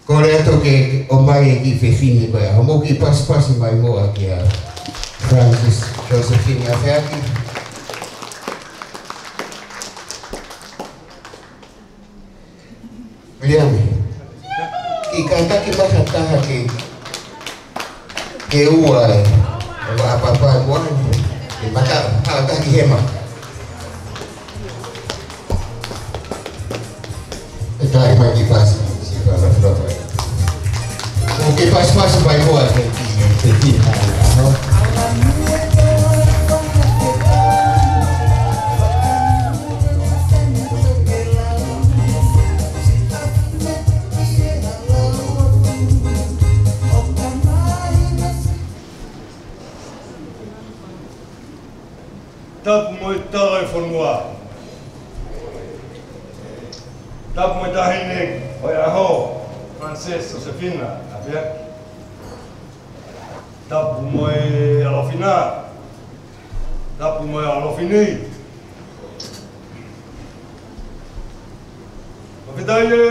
Kore ato ke o mai ki whewhine koe. Homo ki pasipasi mai moa ki a Francis Josephine Awhiaki. Miliame, ki kātaki maka taha ke ua e wa apa-apa kuani. Ki maka kātaki hema. E tae mai ki pasi. Oke, pas-pas by mo at Tap moi telefonua. Tap moi tahine. Oi aho. Francis Josephine Awhiaki. Tapu moi alofina. Tapu moi alofini. Mawhitaie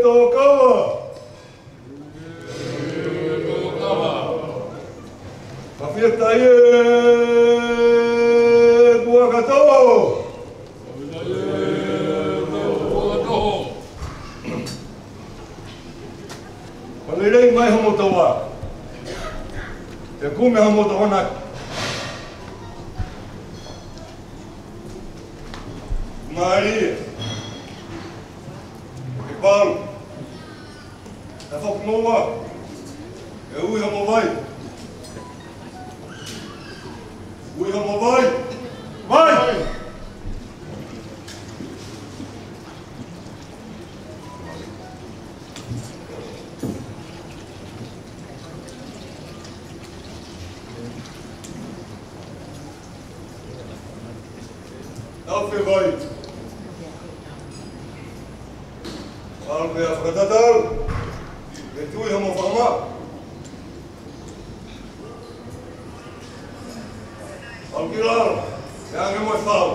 tō kawa. Mawhitaie kua katoa. Malirei mai homo tawa. Te kume homo tawana. Maria. E Paulo. E whakmoa. E ui homo vai. Ui homo vai. Vai! Alfe vai. Alfe afratatal. E tu e homo whama. Alkiral. E ange moi whau.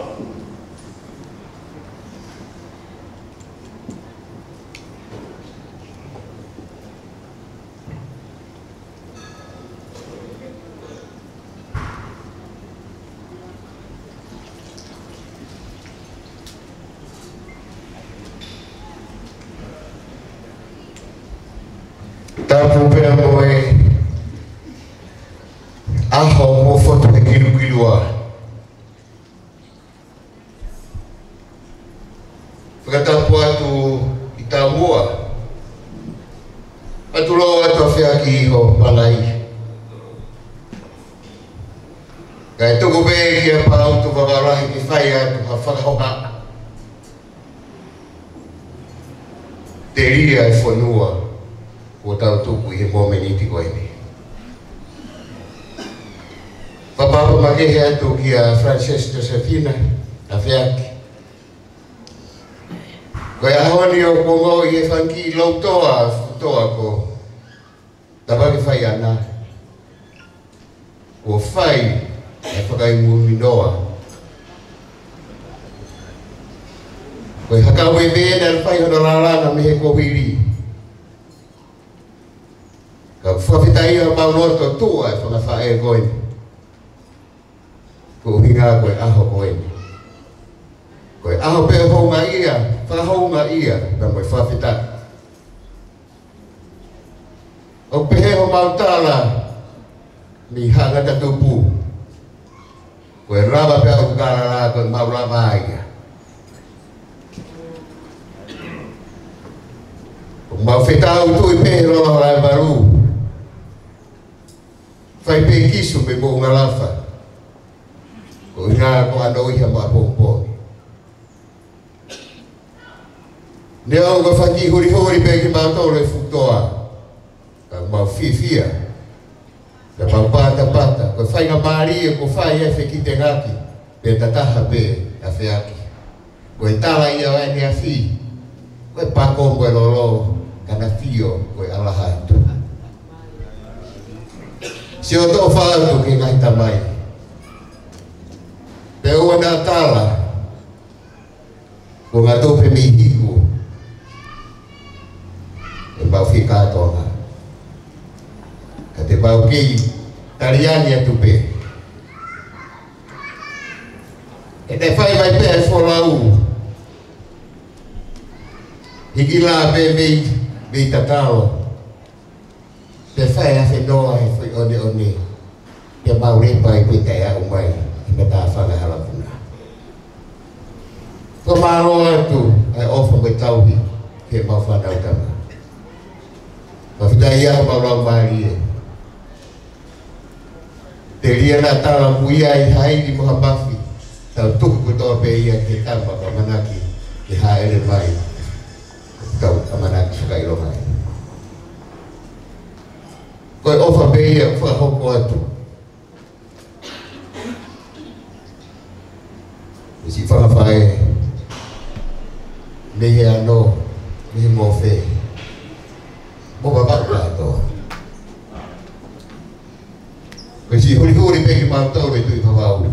Tapu pera moe aho mo foto e kilua. Whakatapu atu I tā mua. Atu loa atu Awhiaki iho palai. Kai tuku pēi ki a pautu wawarahi ki whai atu ha whakahoha. Te ria e whanua. O tau tuku I he momeniti koe ni. Papapa makehe atu ki a Francis Josephine Awhiaki. Koe ahoni o kongo I e whanki lautoa ko tapaki whai ana. O whai e whakai muminoa. Koe hakau e vena al whai hono lalana me he kowiri. Ka whawhitai o mauloto tua e whakawhae e koe. Ko hinga koe aho koe. Koe aho pe honga ia, whahonga ia, na moe whawhitai. O pehe ho mautala, ni hanga tatupu. Koe raba pe au karara koe maurama ia. O mawhitau tui pehe roa rai maru. Whai pe kisu me mo ngalafa. Ko inga ko ano iha ma pompo. Neo ko whaki huri pe ki mautore futoa. Ka mau fifia. Ka mau pata. Ko whai nga maari ko whai e wheki te ngaki. Pe tataha pe Awhiaki. Ko e tala ia o ene a whi. Ko e pako mo e lolo. Kana fio ko e alaha atu. Si o tō whātu ki ngai tamai. Te ua nā tāla, ko ngā tōpe mi hiku, kātoa. Ka te pau ki tariani atu pe. E te whai mai pe e wholau. Hiki la pe mei tatao. Te whai a whenoa e whai one one. Te maurepa i pe te au mai. I me tā whanga halapuna. Ko māroa atu ai ofa mai tauhi. Ke mau whanau tama. Ma whitai ia maurau maari e. Te ria nā tāra muia i haini moha mafi. Tau tuku kutoa pe ia ke tama pa manaki. Ke haere mai. Tau a manaki whakailo mai. Koe ofa pe ia whahoko atu. Isi whakawhae. Mehe anō. Mehe mō whee. Mō wabaka atoa. Koe si huri peki mātoro i tui whawau.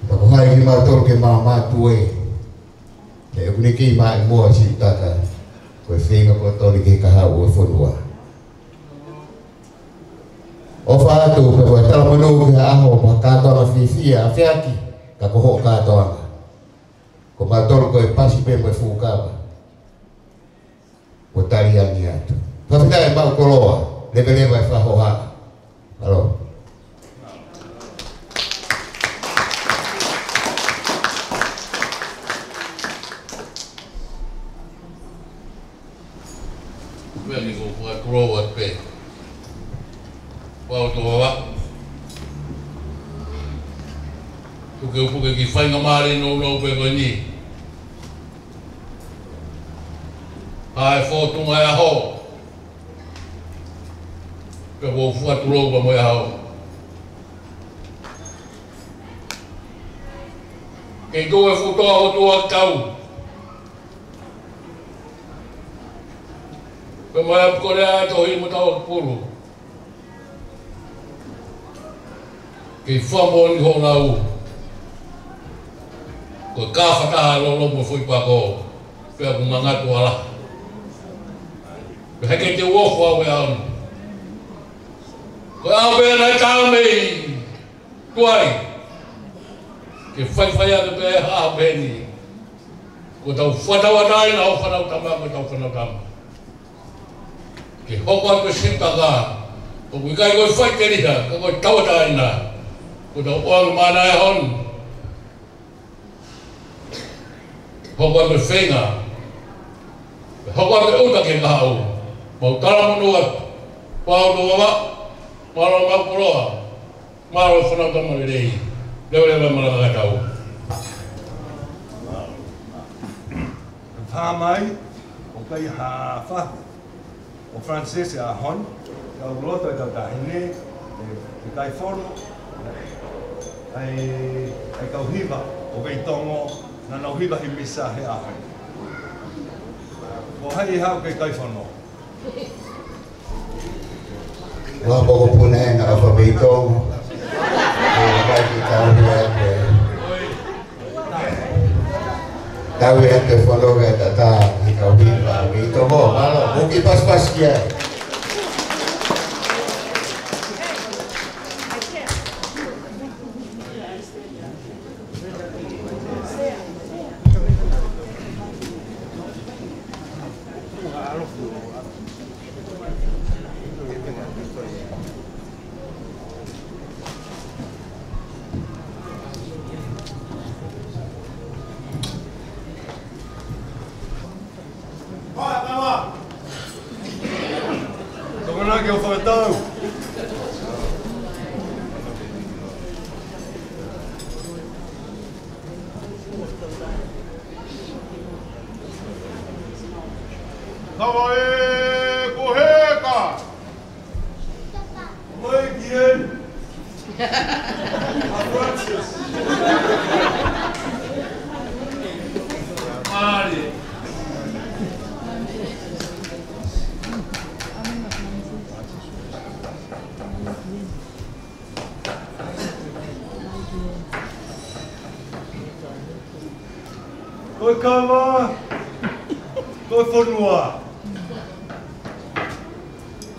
Tako hai ki mātoro ke mā mātu e. Te ukune ki mā i mua si tata. Koe whenga ko tori ke kahau e whonua. O whātu pe koe talamanu ke aho pa kātoanga whiwhia a whiaki. Ka koho kātoanga. Ko mātoro koe pasi pe moe whukaba. Ko tari ani atu. Whawhitai mau koroa. Lewe e whahoha. Alo. Veni ko kua koroa pe. Wau toa. Tuke upuke ki whainga maare no pe koe ni. Ai whotunga e aho. Ka wau fuatu roupa mo e aho. Kei koe futoa o tua kau. Ka mai ap kore a tohi mo tau puru. Kei whambo ni ho nau. Ko ka whataha lolo mo fui pako. Pea ku mangatu ala. Ka heke te uofu au e anu. Ko au pea nai kāmei. Tuai. Ke whaiwhai ake pea haa pēni. Ko tau whatawatai na au whanau tama ko tau whanau tama. Ke hoko ake sintaka. Ko kui kai koe whai kerika. Ka koe tawatai na. Ko tau oang mana e honu. Hoko ake whenga. Hoko ake uta ke kahau. Mau tala manua. Pau doa. Maro makuroa. Maro whanau tama rei. Lewe mana kakau. Whamai. O kai hawha. O Francis e a hon. Tau roto e tau tahine. E kai whono. Ai kau hiva. O kai tongo. Na nau hiva hi misa he ahai. O hai hau kai whono. Wā poko puna e nga awha beitong. Kai ki tau hua e. Tau e te whanoga e tata i kau hiva. Beitong o, malo, muki pas kia. Ke o whakatau. Kawa e koheka. Mai kien. A Francis. Mari. Koe kawa. Koe whanua.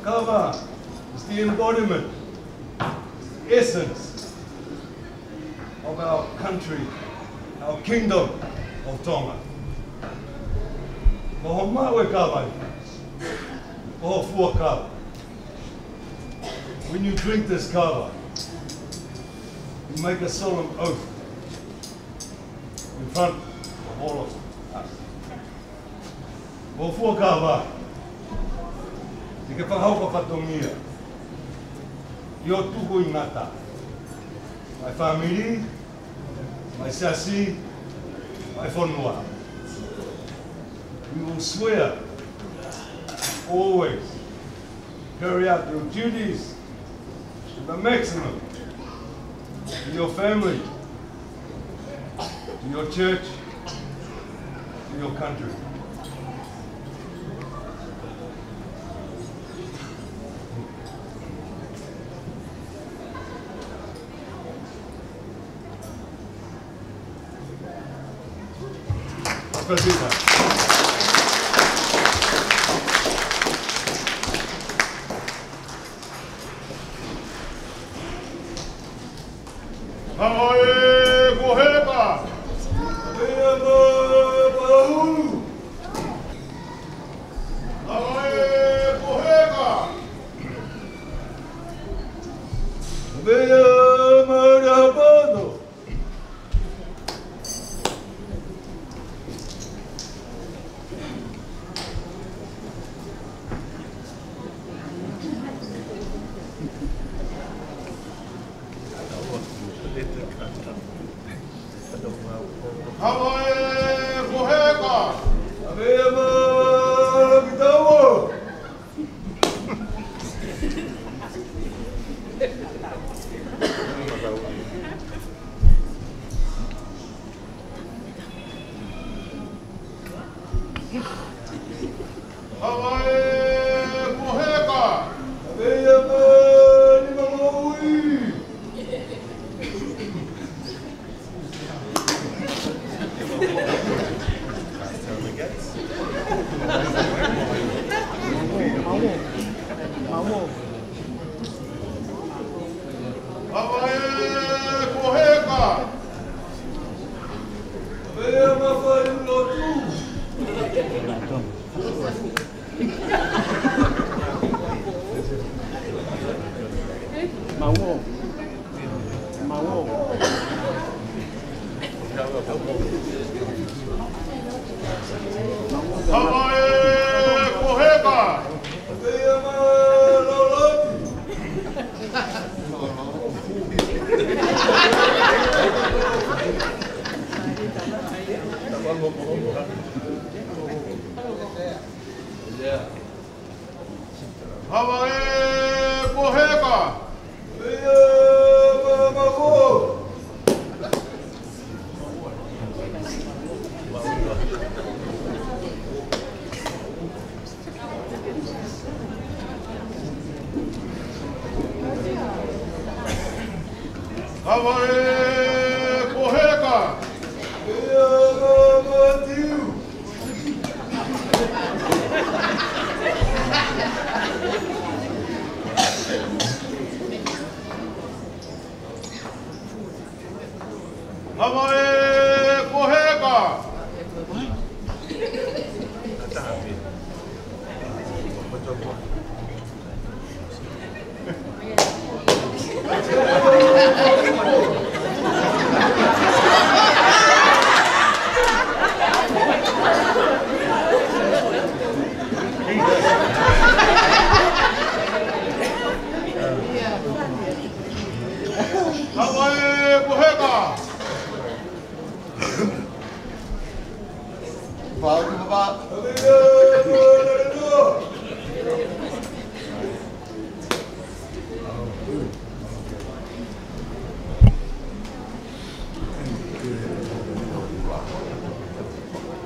Kava is the embodiment, the essence of our country, our kingdom of Tonga. Moho mawe kawai, moho fua kava. When you drink this kava, you make a solemn oath in front of all of us. Moho fua kava, te ke whahauka whatongia, i o tuku i ngata. My family, my sasi, my whanua. We will swear always carry out your duties to the maximum, to your family, to your church, to your country. Спасибо. Hawaii Koheka. Hawaii Koheka. Hawaii Koheka. Hawaii Koheka. Hawaii Koheka. Hawaii Koheka. Hawaii Koheka. Hawaii Koheka. Hawaii Koheka. Hawaii Koheka.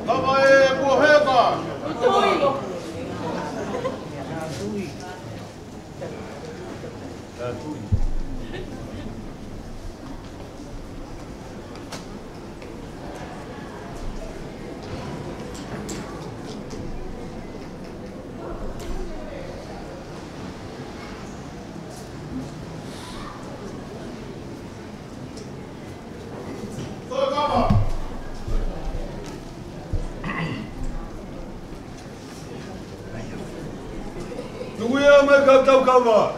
Hawaii Koheka. mai ka tau kawa.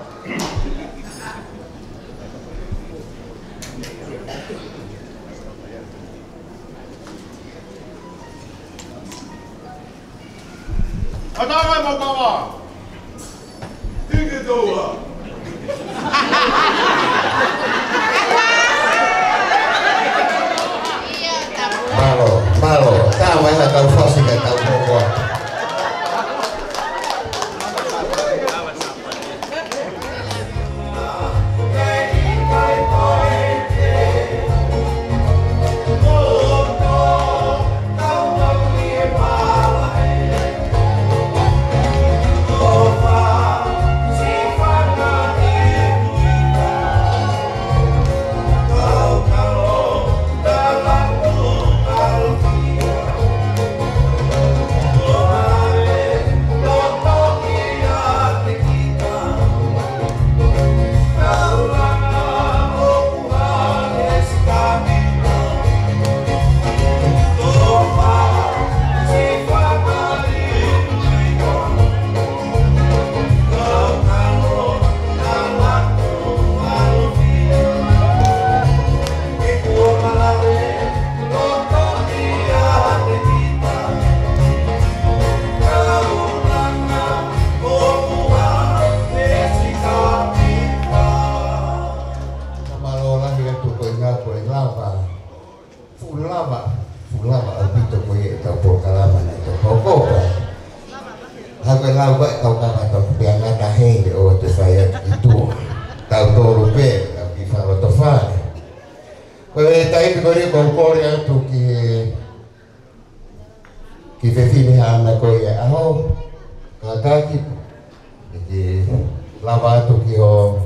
Atangai mau kawa. Ike toa. Malo, tama na tau fasi ka tau pokwa. Fulava apito ko ye tau porkalama na ito kokopa. Hago lava kau kaka tau pianga tahe o te saya itu tau toro pe tapi faro to fare. Koe tai ko ri ko kore atu ki fefini ana ko ye aho kaka ki lava atu ki o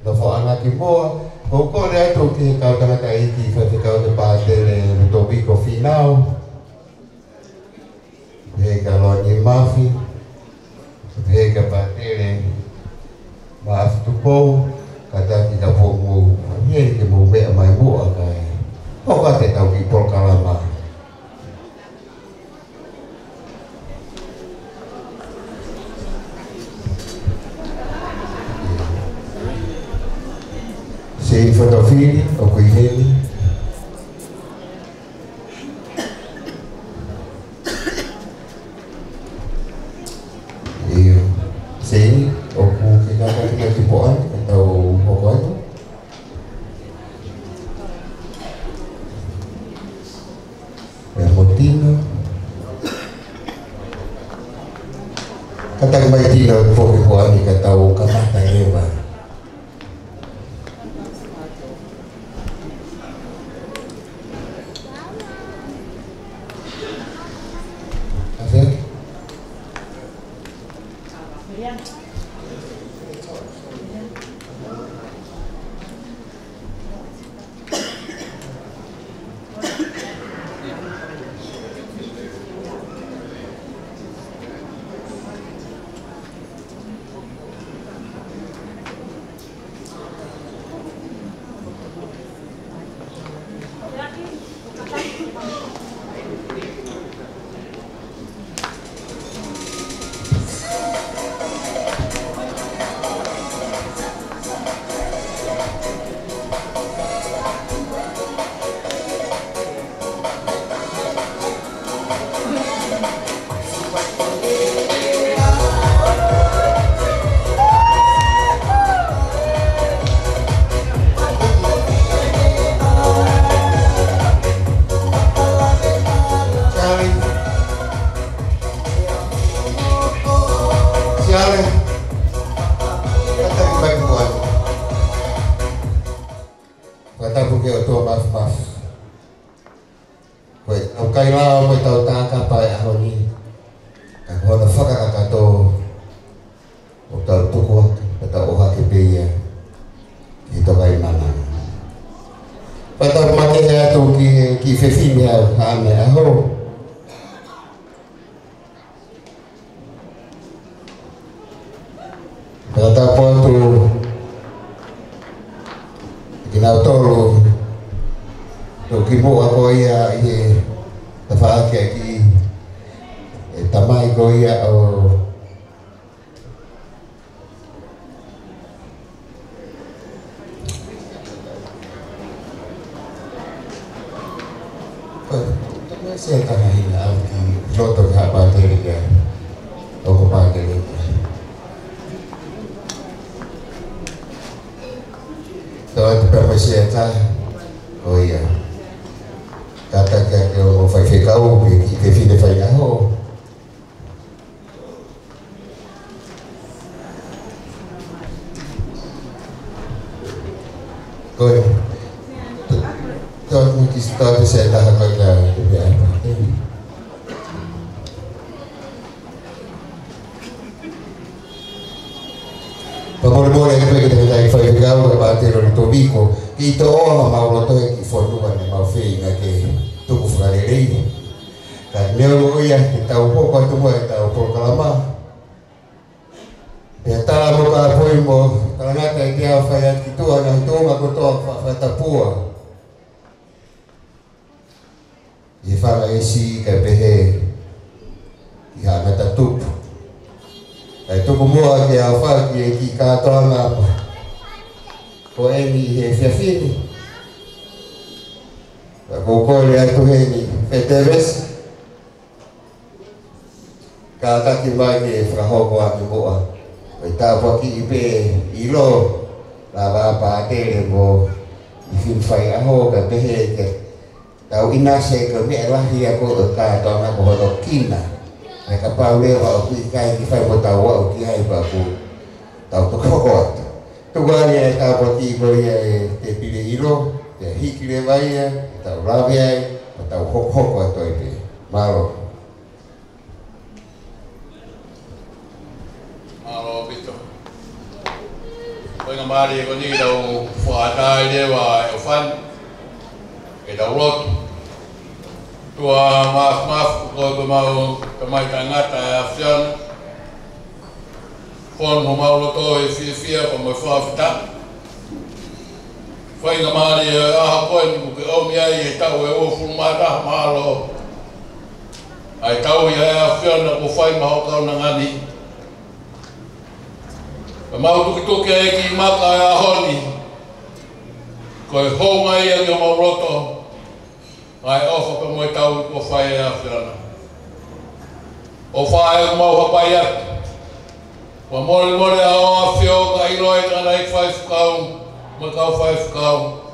no fo ana ki boa. Kau rea tu ki kau tanga kai ki whai kau te pātere topiko finau. He ka loni mafi. He ka pātere maafi tupou. Kata ki ka whongu. He ki mou mea mai mua kai. Hoka te tau ki polkalama. Sei fotofili o kuiheli. Iyo. Sei o ku kita kita tipuan atau pokok itu. Yang motino. Kata kembali tino pokok ini kata kamata lebar. ki loto ka pātere kia oko pātere toa te papasia ta o ia kata kia ke o whai whekau ki te whine whai aho koe toa ki toa te se taha koe ka te pia Pamore ke peke te tai whai whekau ka pātero ni tō biko ki tō oha mauloto e ki whanua ni mau whenga ke tuku whakarerei ka neo ia ke tau pōko atu mo e tau pōkalama e tala mo ka poi mo kalangata e te au whai at ki tua na tōma ko tōa whatapua i whanga e si ka pehe i hangata tupu ai tuku mua ke au whaki e ki katoa ngapa ko eni he whiawhini ka kōkore atu heni whetewesi ka taki mai ke whakahoko atu moa ai tāpua ki i pē i lo la wāpā tere mo i whiwhai aho ka pehe ke tau inase ka mea lahi ako o katoa ngapa hoto kina e ka pau leo au ki kai ki whai mo tau au ki hai pa ku tau tokoko atu. Tukari e tāpua ki koi e te pire iro, te hiki le vai e, tau lawe ai, ma tau hoko atu ai pe. Maro. Maro pito. Koe ngā maari e koni tau whaatai lewa e o whan, e tau rotu. Tua maaf ko mau kamai tangata e afian fon mo mau loto e fia ko mo fa fita foi na mari a ko e o mi ai tau e o fumata malo ai tau ia afian ko fai ma ko na ngani mau tu ke ki maka a honi ko ho mai e mo loto ai ofa ka mo tau ko fai a fiana o fai mo hapai atu wa mole a o afio ka ilo e ka nai 5 kau ma kau 5 kau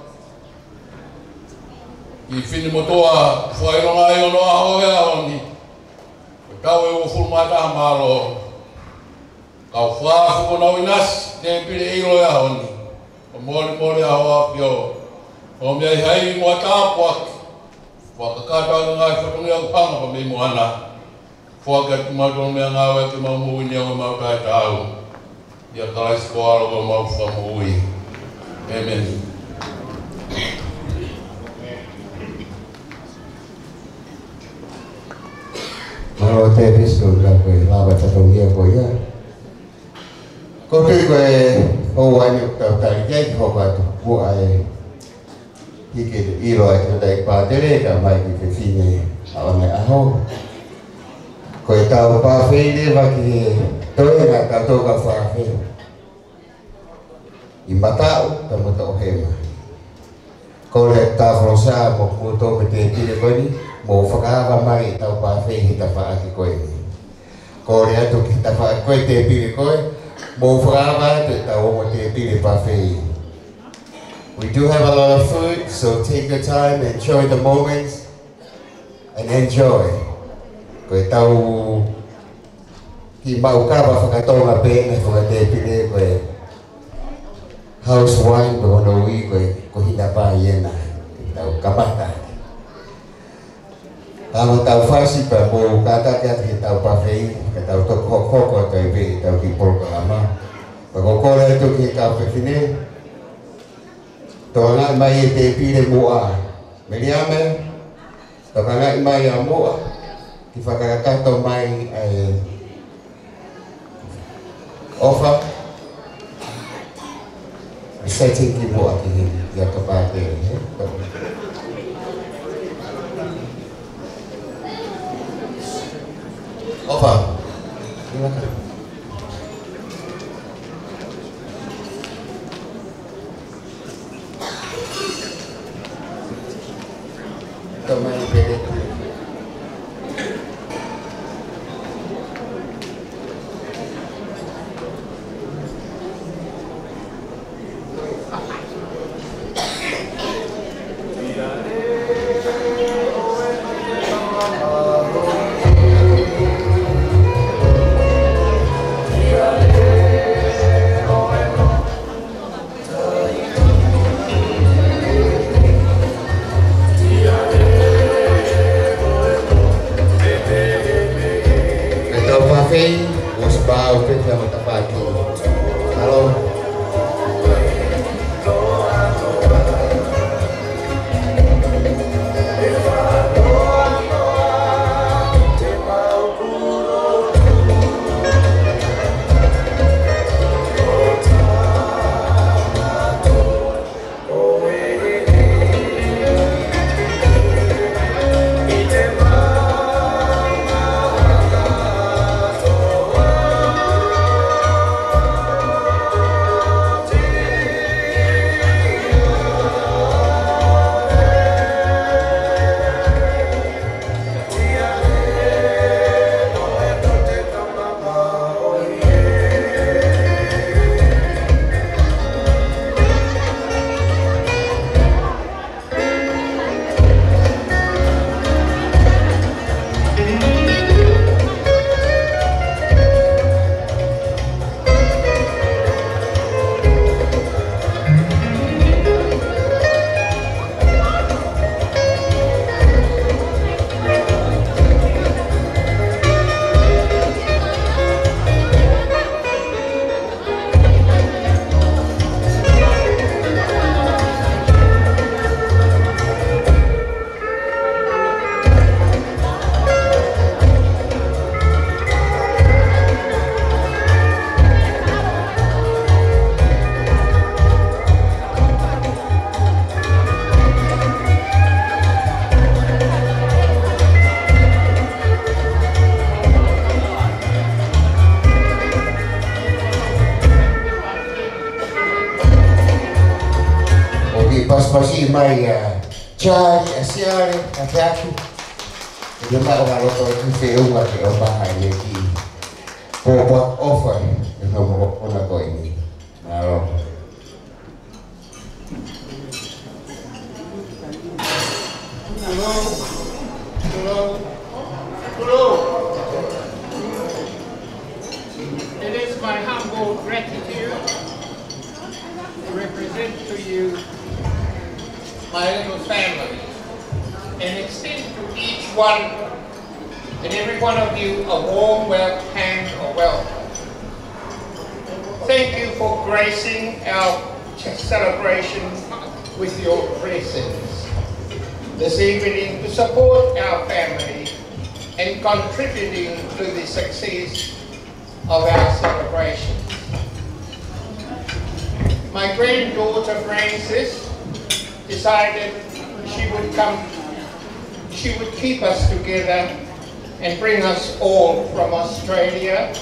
i fini motoa fai no ai ono a ho e oni tau e o fulmata malo kau fa ko na winas ne pile ilo e oni o mole a o afio o me hai mo tapua Wakakata ngai whatungi au panga pa mei moana. Whaka tu mautonu mea ngāwe ki mau mui ni au mau kai tau. Ia kalai skoaro ko mau whamui. Amen. Maro te risko la koe lawa tatongia koe ia. Ko tui koe o wani tau tari kei hoko atu kua e hike iro ai te pātere ka mai ki te whine aone aho. Ko e tau pāwhene waki he toe ngā katoa ka whāwhene. I matau ta mata o hema. Ko le tāwhrosa mo kuto me te tine koni mo whakawa mai tau pāwhene ta whaaki koe. Ko le atu ki ta whaaki koe te pire koe mo whakawa te tau mo te pire pāwhene. We do have a lot of food, so take your time, enjoy the moments, and enjoy. Koe tau ki mau kawa whakatonga pēne whakatepire koe house wine ko hono ui koe hina pā iena tau kamata. Tama tau whasi pa mo kātake ati ki tau pawhei, ka tau toko hoko tau iwi tau ki Porokalama. Pako kore atu ki kawhewhine, toa ngai mai e te pire mua. Meriame, toa ngai mai a mua, ki whakakato mai e ofa, setting ki mua ki hini, ia ka pāte. Ofa, silakan. Tomai pede. te matapati. Halo. Pas-pasi mai cari asiare ataki dia mau kalau tu film lagi bahaya lagi buat offer yang mau orang kau ini kalau It is my humble gratitude to represent to you my little family and extend to each one and every one of you a warm hand or welcome. Thank you for gracing our celebration with your presence this evening to support our family and contributing to the success of our celebrations. My granddaughter Frances decided she would keep us together and bring us all from Australia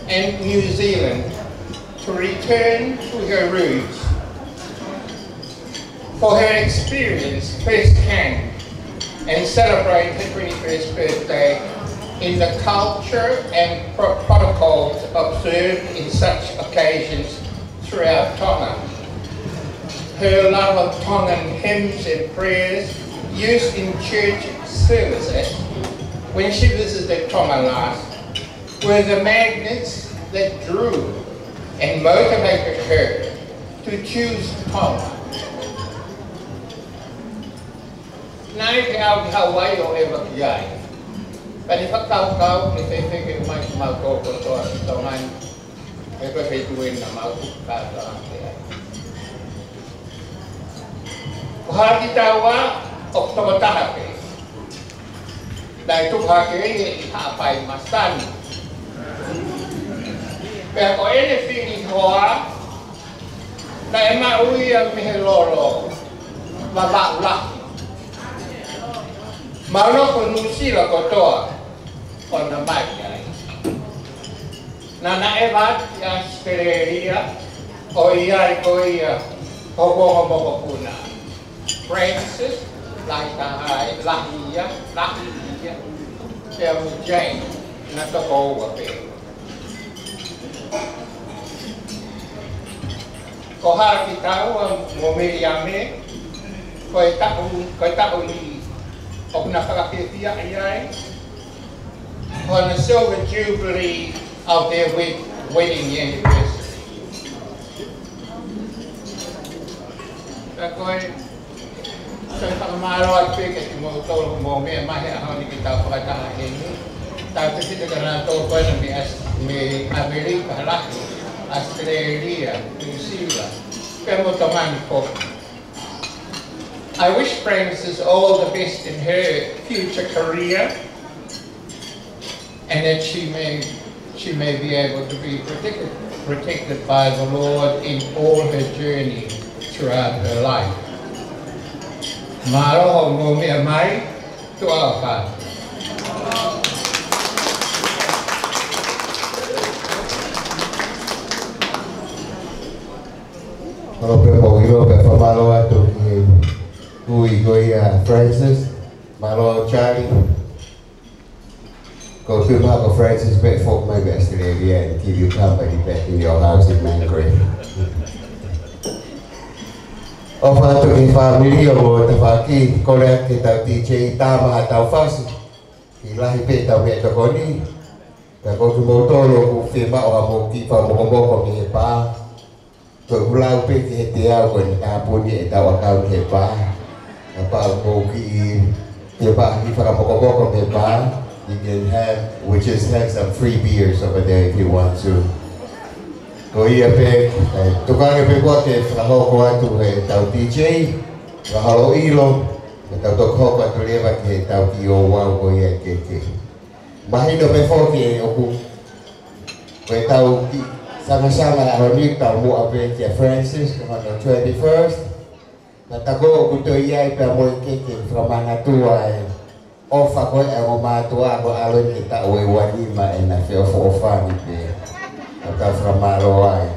and New Zealand to return to her roots for her experience firsthand and celebrate her 21st birthday in the culture and protocols observed in such occasions throughout Tonga. Her love of Tongan hymns and prayers used in church services when she visited Tonga last were the magnets that drew and motivated her to choose Tonga. Nai te au ki Hawaii o ewa ki ai. Pani whakau ni te whike mai ki mau kōko toa ki tau nai e koe hei tuena mau kātara te ai. Ko haki taua o tawataha ke. Dai tuha ke i haapai masani. Pea ko ene whini hoa na e maui a mihe loro mabau laki. Mauna ko nusila ko toa o na mai ai. Na e wat ya spereria o ia ko ia hobo kuna. Francis, Lahia, Tell Jane, na to ko wa pe. Ko ha ki tau mo me yame ko ta ni o na whakawhiwhia ai on the silver jubilee of their wedding anniversary. Koe, so whakamaro at peke ki mo tolo mo mea mahi a honi ki tau whakataha he ni. Tau te whita ka rā tō koe na me as me America laki, Australia, New Zealand, Pemotamanipo. I wish Frances all the best in her future career, and that she may be able to be protected by the Lord in all her journey throughout her life. Maroho mo mea mai, tua wha. Ope pogiro pe famalo atu ki kui koia Francis, malo Charlie. Go to Marco Francis back for my best lady and give you company back in your house in Mangrave. Opa to ki family o te whaki kore ki tau DJ Tama tau whasi. Ki lahi pe tau me to koni. Ka ko tu motoro ku whima o hamo ki wha moko mi he pā. Ko ulau pe ki he te au ko ni tāpuni e tau akau ki he pā. Ka pā mo ki he pā ki whaka moko mi he pā. You can have, we just have some free beers over there if you want to. Ko ia pe, tukanga pe koa te whakahoko atu he tau DJ, wahalo ilo, he tau tokhoko atu lewa ki he tau ki o wau ko ia keke. Mahino pe whoki e oku, ko he tau ki sama-sama aho ni tau mua pe kia Francis, ko hana 21st. Na tako oku to ia i pe amoe keke, whamana tua e, ofa koe e o mātua ko aloi ki ta oe wanima e na whio whoofani pe. Ata from Maroai,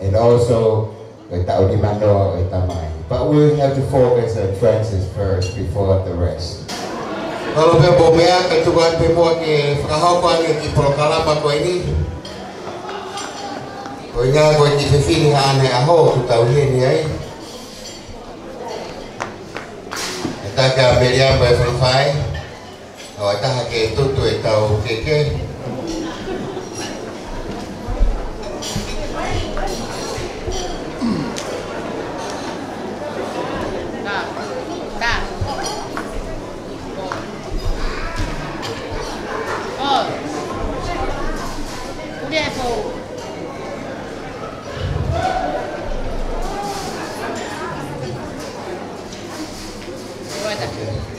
and also with Taudimano or Tamai. But we have to focus on Francis first before the rest. Kalau pe mea ke tuan pe mo ke whakahopan ki prokalama ko ini. Ko inga ko ki fefini ane aho ku tau hini ai. Eta ka Miriam pe Fulfai. O ta ke tutu e tau keke.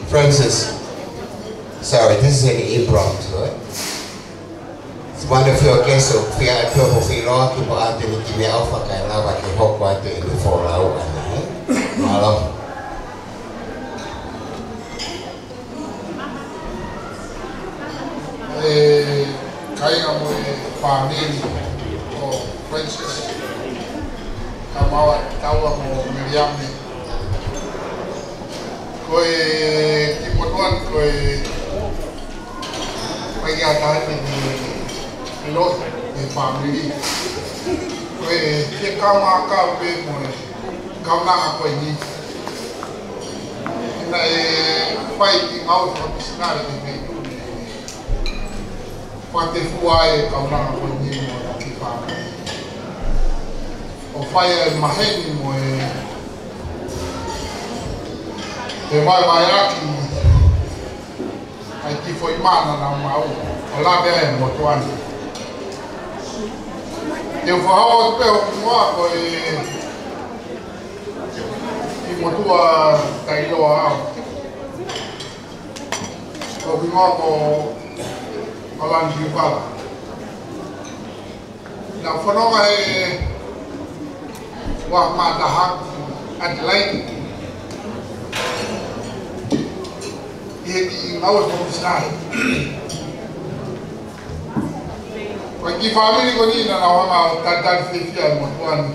Francis, sorry, this is an impromptu, right? It's one of your guests who fear to feel lucky for Anthony to be offered and love at the hope what to do for our hello. Kaya mo family o Francis, kamawa tawa mo Miriam ni. Koe kipotuan koe pagkakatahan ni lot ni family. Koe ke kama ka pe mo kamna ako ni. Na fighting out from sinari ni. Pate fuai kamna ako ni mo ki family. O fire maheni mo e mai aki ai ki foi mana na mau o la be mo tuani eu vou pe o mo ko e mo tua tai lo a o mo ko alan di bala na fono ai wa ma da hak Adelaide e aos vamos estar. Aqui família conina na hora tentar fechar muito ano.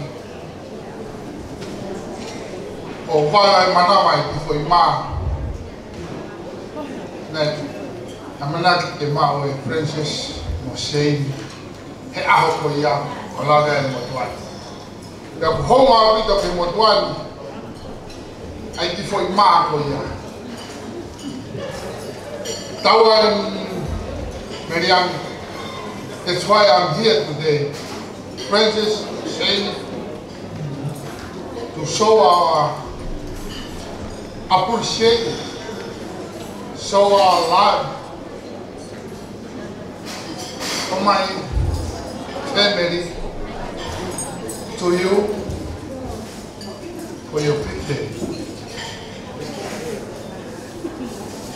O vai mana mai que foi má, né? A mana que má o Francis não sei é a coisa o lá é muito ano. Da homa vida que muito ano. Aí que foi má coisa. Tawan Miriam, that's why I'm here today. Francis saying to show our appreciation, show our love for my family to you for your birthday.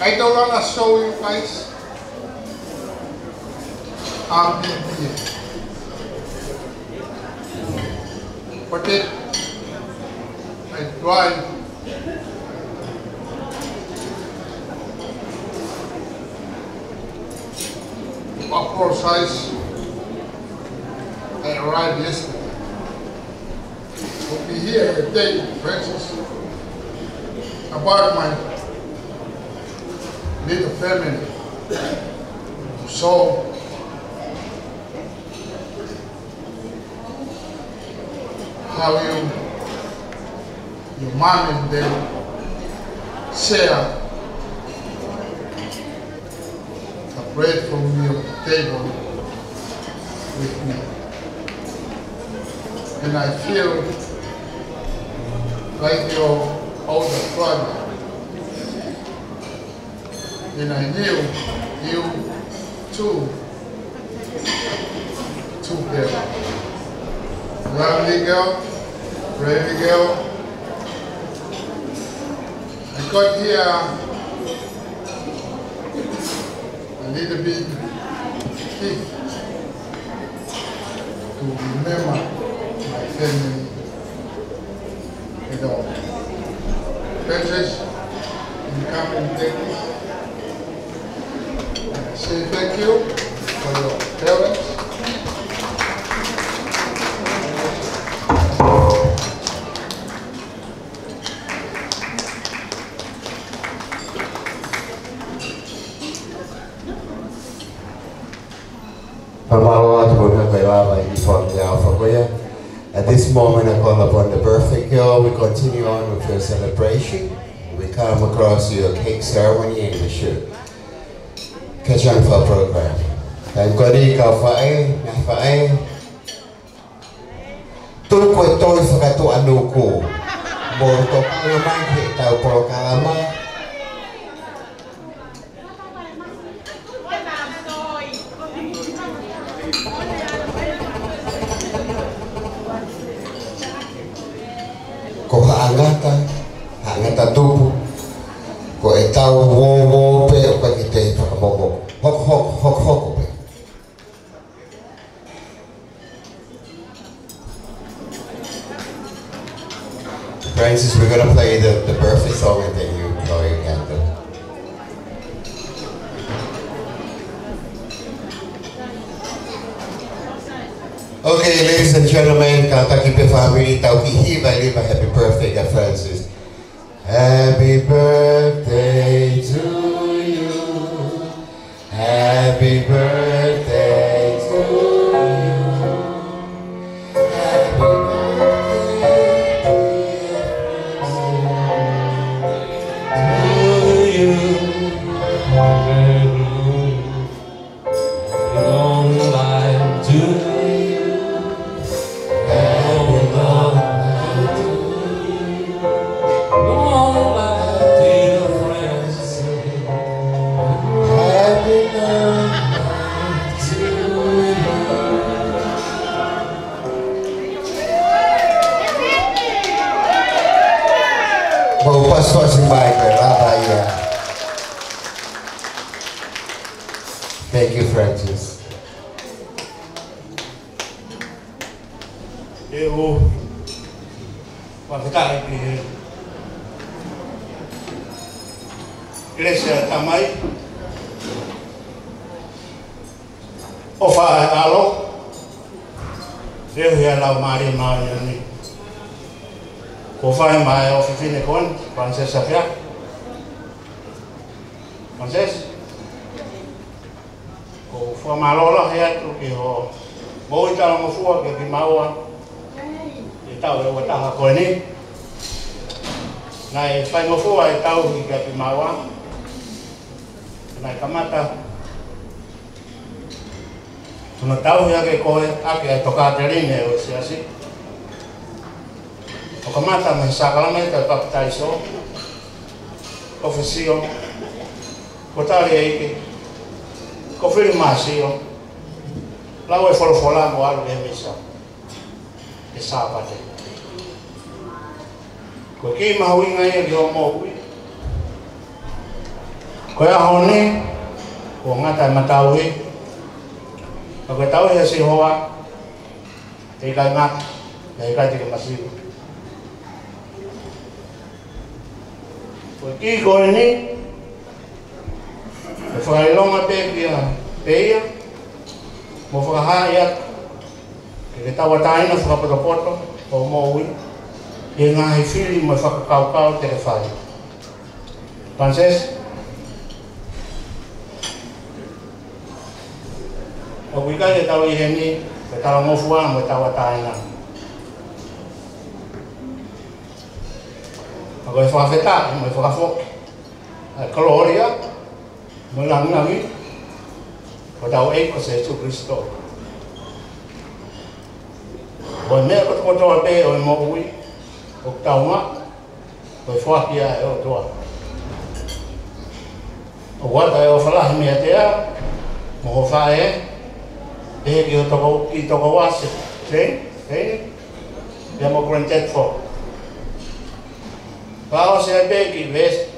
I don't want to show you guys I'm here. But then I drive upper size. I arrived yesterday. We'll be here today, Francis, about my little family. So how your mom and them share the bread from your table with me. And I feel like your older brother. And I knew you too together. Lovely girl, pretty girl. I got here a little bit gift to remember my family and all. Princess, you come and take this. And I say thank you for your parents. At this moment, I call upon the birthday girl. We continue on with your celebration. We come across your cake ceremony and we should catch on for our program. And kodi ka fae, na fae. Tu ko toi whakatu anu ko. Mo to pangama he tau programa. Ko hangata tupu ko e tau wo pe o ka te whakamoko hok pe. Francis, we're gonna play the birthday song and then you blow your candle. Okay, ladies and gentlemen, Kantaki family, Tauki Hiva, live a happy birthday to Francis. Happy birthday to you. Happy birthday to you. Happy birthday, dear Francis, to you. Long life to you. Thank you, Francis. Eu vou ficar aqui. Igreja também. O faz alô. Eu ia lá o Maria ali. O faz mais o fim com Francis Safia. Francis. O faz malo lá é o que o bom então não foi que mal tao eu tao ko ni nai fai mo fo ai tao ki ka pimawa nai kamata tuna tao ya ke ko ake toka terine o si asi o kamata me sakalame ka baptizo ofisio ko tali ai ko firmasio lau e wholofola mo alu e misa. E sāpate. Ko ki mahuinga ia ki o mō ui. Ko e ahone, ko ngata e matau e. Ko e tau e si hoa, e kai ngata, e kai tike masiru. Ko ki ko e ni, e whakailonga pe kia peia, mo whakaha ia, ke tawa taina whakapoto o mō ui, e ngahi whiri mo whakakaukau te whai. Frances, o wikai e tau i heni, e tawa ngofua mo tawa taina. Ako e whakawheta, mo e whakawhoki. Kaloria, mo e langangi, o tau e ko se Jesu Christo. O e mea kotoa pe o e mo ui, o taunga, o e whakia e o toa. O wata e o whalahi mea tea, mo ho whae, e ki o toko, ki toko wase, te, e mo granted for. Pao se e pe ki vest,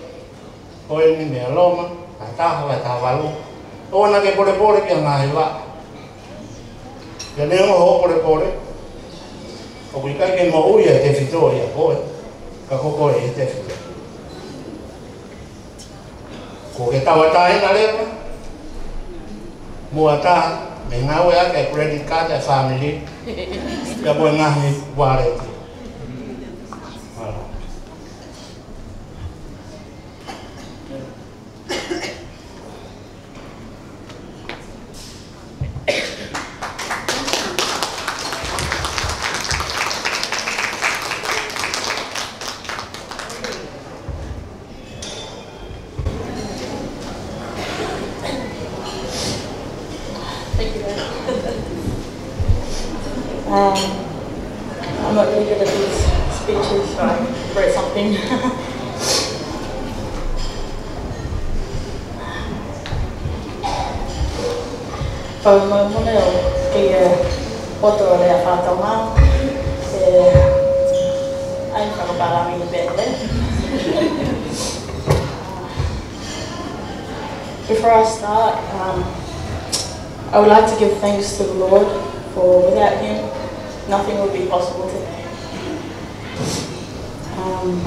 o e ni mea loma, a taha vai taha walu, o na ke pore ki a ngahi wa. Ia neo ho pore, o kui kai ke mo ui e te whito ia koe, ka koko e te whito. Ko ke tawa taina lewa, mua taha, me ngau ea ke credit card e family, ka moe ngahi wareti. I'm not really good at these speeches, so I wrote something. Pau mo mone o ke oto le a whātaunga, ai whakaparami i bete. Before I start, I would like to give thanks to the Lord, for without Him, nothing would be possible today.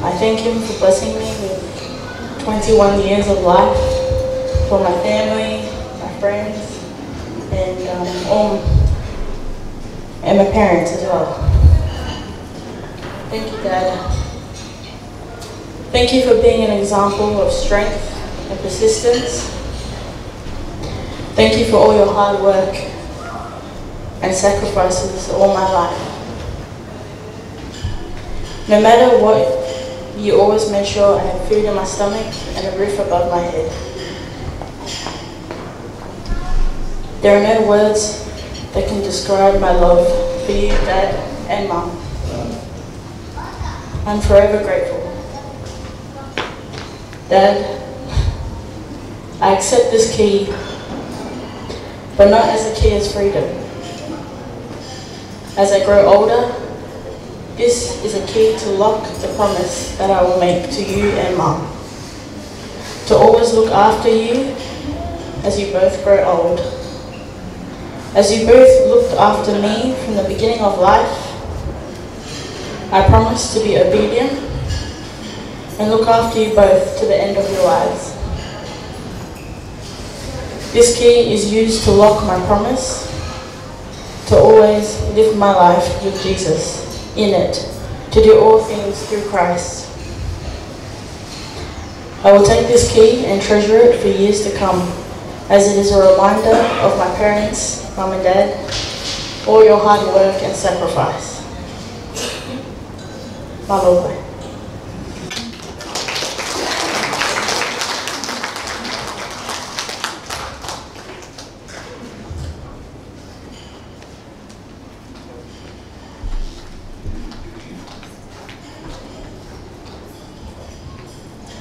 I thank Him for blessing me with 21 years of life, for my family, my friends, and my parents as well. Thank you, Dad. Thank you for being an example of strength and persistence. Thank you for all your hard work and sacrifices all my life. No matter what, you always made sure I had food in my stomach and a roof above my head. There are no words that can describe my love for you, Dad and Mum. I'm forever grateful. Dad, I accept this key, but not as the key of freedom. As I grow older, this is a key to lock the promise that I will make to you and Mum. To always look after you as you both grow old. As you both looked after me from the beginning of life, I promise to be obedient and look after you both to the end of your lives. This key is used to lock my promise to always live my life with Jesus in it, to do all things through Christ. I will take this key and treasure it for years to come, as it is a reminder of my parents, Mum and Dad, all your hard work and sacrifice. Malope.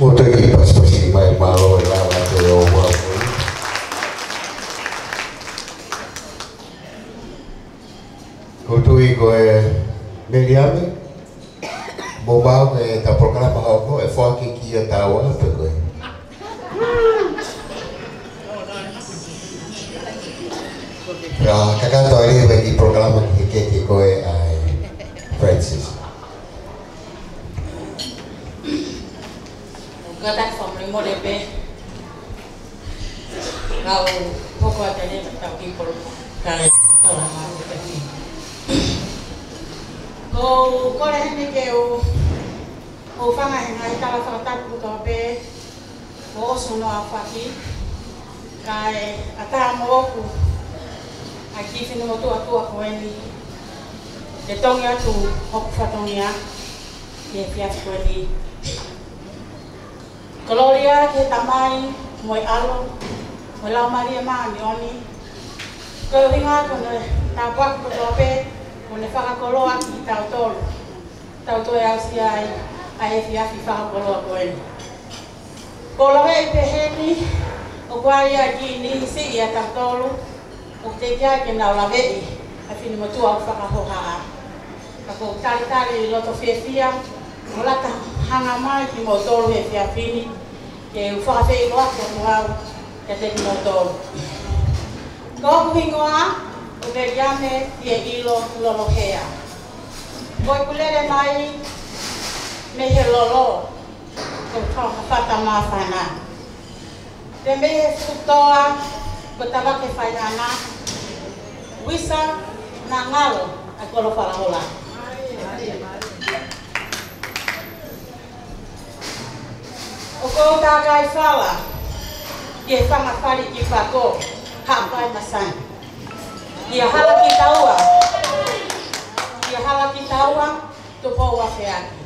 Mutaki pastor si mai malo la te o wa. Kutui ko Miriam, mobile ke ta programa ko e foki ki tawa pe ko. Ya, kakak tahu ini bagi program ke ko Francis. Gatak from remote be. Kau pokok tadi tak people kau lama ni. Kau dah ni kau fanga hengai kalau fakta tu be. Kau semua fakir. Kai ata moku. Aqui fino motu atua ko ni. Detong ya tu hok fatong ya. Ye fiat ko ni. Gloria ke tamai moi alo moi la Maria ma ni oni ko ringa ko ne ta kwa ko tope ko ne fa ko lo aki ta to ya si ai fi fa ko lo ko en ko la ve pe heni o kwa ya ki ni si ya ta tolo o te ya ke na la ve a fini mo tu a fa ko ha ko tari lo to fia mola ta hanga mai ki mo tolo he fia fini ke u fa fe lo ko mo ke te mo tolo ko hingoa o te yame ye ilo lo hea ko kulere mai me he lolo ko ta fata ma fana te me futoa ko tava ke faiana wisa na ngalo a ko lo fala hola. O ko ta kai fala ye fanga fali ki pako ha pai masan ye hala ki taua to po wa feaki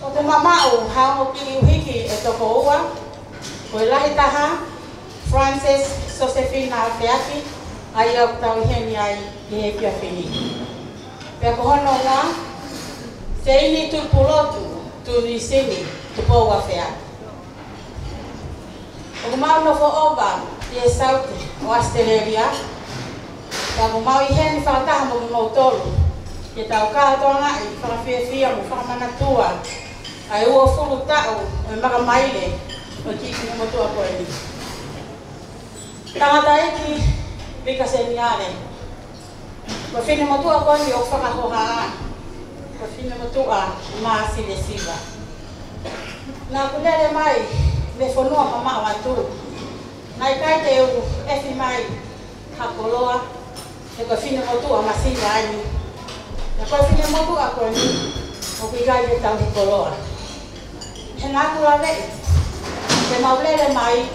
o te mama o ha o ki hiki e to ko wa ko lahi taha Francis Josefina feaki ai o tau heni ai ye ki afini pe ko hono nga seini tu pulotu tu ni sini tu po wa feaki o mau no fo oba ye sauti o Australia ka mau I hen fa ta mo mo tolo ke tau ka to nga I fa fia mo fa mana tua ai o fulu ta o ma maile o ki ki mo tua ko ni tanga dai ki bika senyale ko fini mo tua ko ni o fa ka ho ha ko fini mo tua ma si de siba na kulele mai me fonua mama wa tu nai kai te u efi mai hakoloa e ko fine mo tu amasina ai e ko fine mo tu a ko ni o ki kai te tau koloa he na ku la ve te maulele mai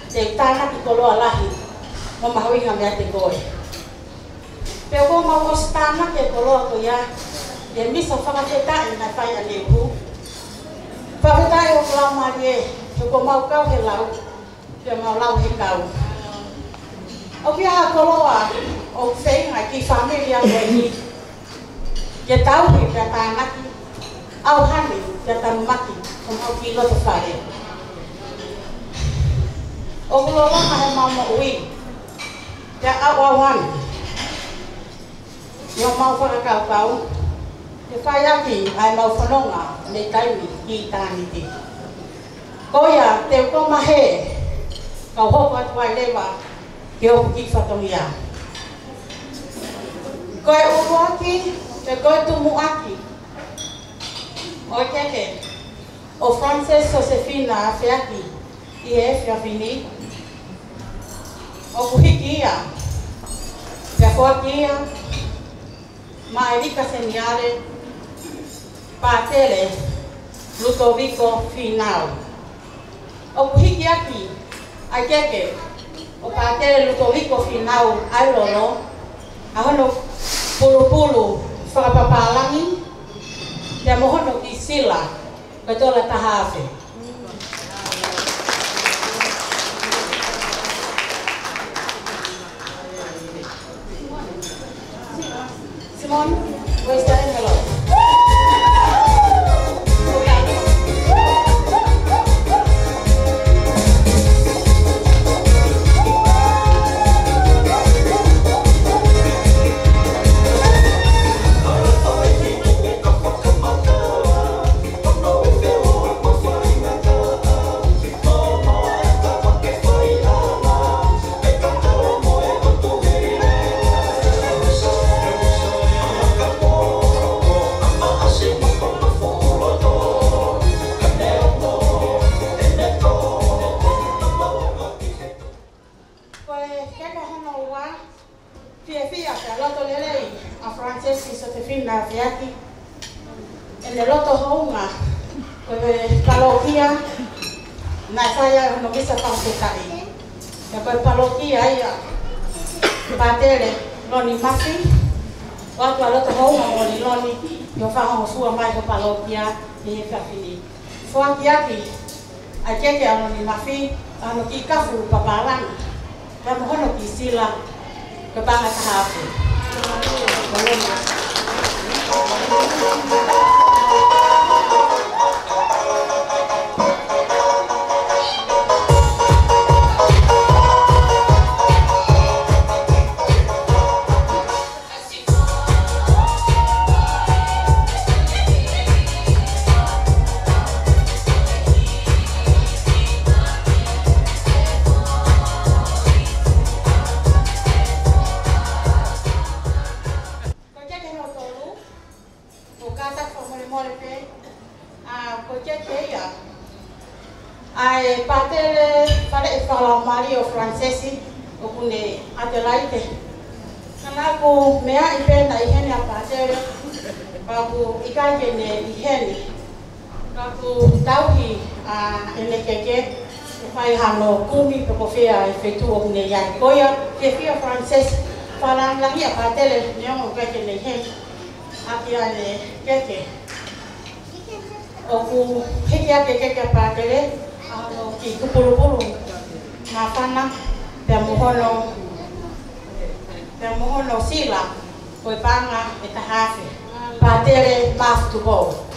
te tana ki koloa lahi mo mahui nga mea te koe pe ko mau stana ke koloa ko ya e miso whakatetai na whai a lehu whakatetai o klau marie ko mau kau he lau te mau lau he kau o kia a koloa o whenga ki familia ko ni ke tau he ka tānaki au hani ke tamaki o mau ki loto whare o kuloa he mau mo ui ke au awan yo mau whakakau kau te whai aki ai mau whanonga nei taimi ki tāni te koia te ko mahe ka hoko atu ai lewa ke o ki whatongia koe uruaki te koe tumuaki o keke o Francis Josefina Feaki I e whiawhini o kuhiki ia te whoaki ia ma Erika Seniare Pātele Ludovico Finau o kuhiki aki a keke o Pātele Ludovico Finau ai lolo a hono pulu whakapapalangi te mohono I sila katola tahawhi Simon, where's the envelope? keka hono wa fia ka loto lelei a Francesca Sotefina fiati e le loto honga ko palokia na saya hono bisa pangsetai ya ko palokia ia patere loni mafi watu loto honga loni loni yo fa ho sua mai ko palokia ni kafini fo kiati a keke loni mafi ano ki kafu papalan dan hono ki sila kebangan hafu. Ai patele pada ifala Mario Francesi okune Adelaide kana ko mea ipenda ihene patele babu ikaje ne ihene babu tauhi ene keke fai hano kumi pokofia efetu okune ya koya kefia Frances fala lagi patele nyo keke ne ihene akia ne keke oku hekia keke patele ano ki kupulu-pulu mafana pemohono sila koi panga etahafe patere maf to go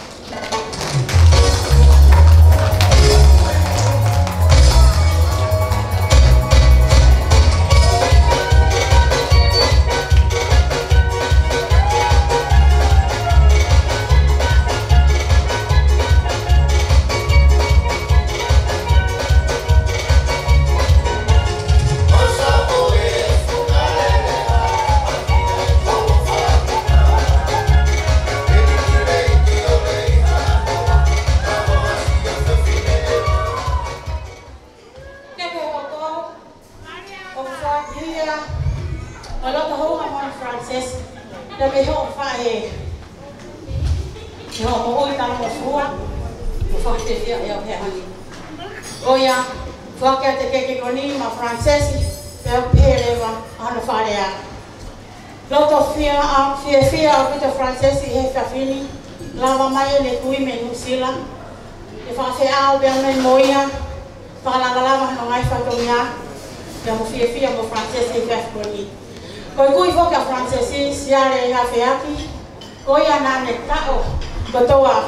Oya, fuakia te keke koni ma Francesi pe peleva ano farea. Loto fia pito Francesi he fafini lava mai le kui menu sila. E fa fe au be men moia fa lava no ngai fa tomia. Ya mo fia mo Francesi fe koni. Koi kui foka Francesi siare ha feaki. Oya na ne tao kotoa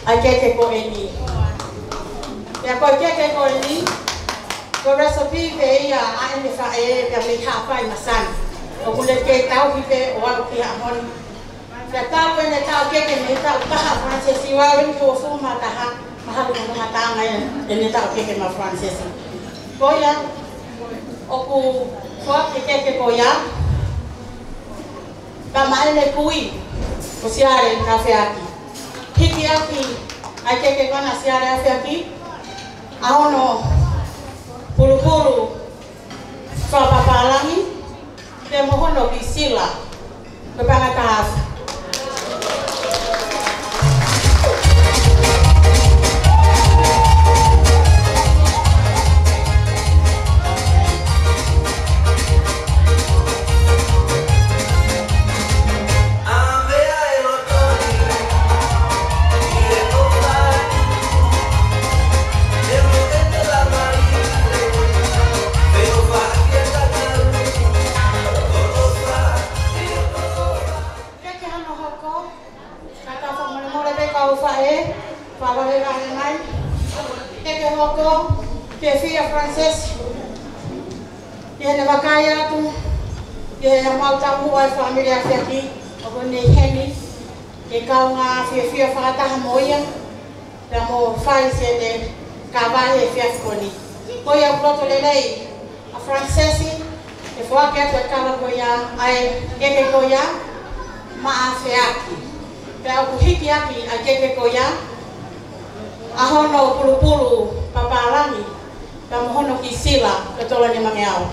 ai keke ko eni. Ya koi keke ko ni ko recipe pe ia ane fa e pe me ha fa masan o kule ke tau pe o wa ki amon ya tau ne tau keke me tau ta Francesi wa wen ko fu ma ta ha mahal mo na ta ngai ne tau keke ma Francesi ko ya o ku ko keke ko ya ka mai ne kui o siare na fe aki hiki aki ai keke ko na siare fe aki Ahono pulu-pulu papalangi te mohono ki sila kepanga tahaf Frances, dia nak kaya tu, dia mau tahu ai familia aqui, algum nem hemi, que kau nga fia fata moia, da mo faz de cavalo fia koni. Moia ploto lelei, a Frances, que foi que a cava koia, ai que koia, ma afiaki. Pero o hiki aqui, a que koia, ahono pulu-pulu papalangi. Kamu hono ki sila ke tola ni mangeau.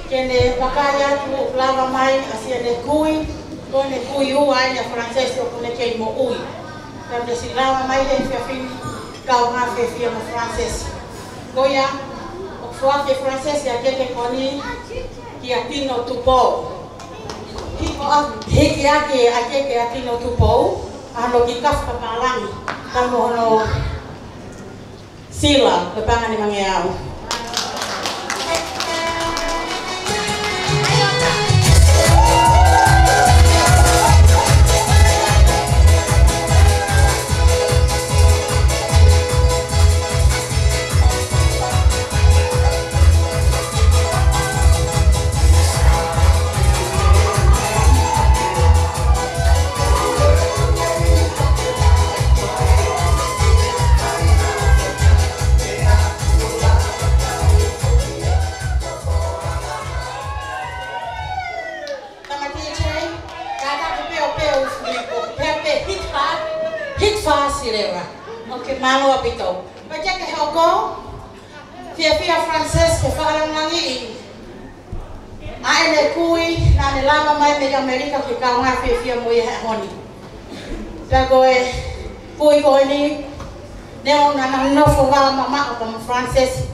Kene pakaya tu lava mai asia ne kui, kone kui ua ina Frances o kone kei mo ui. Kone si lava mai le fia fini, kau ngā fia mo Frances. Goia, o fua ke Frances ya keke koni ki a tino tupou. Hiki ake a keke a tino tupou, ano ki kafka palangi, tamo hono sila, pepangani mangeau. Malo apito. Baca ke hoko, fia Frances ke falang langi. Aene kui, nane lama mai me Amerika ke kau ngā fia mo ye honi. Tagoe kui ko ni, neo nana nofo wa mama o tam Frances.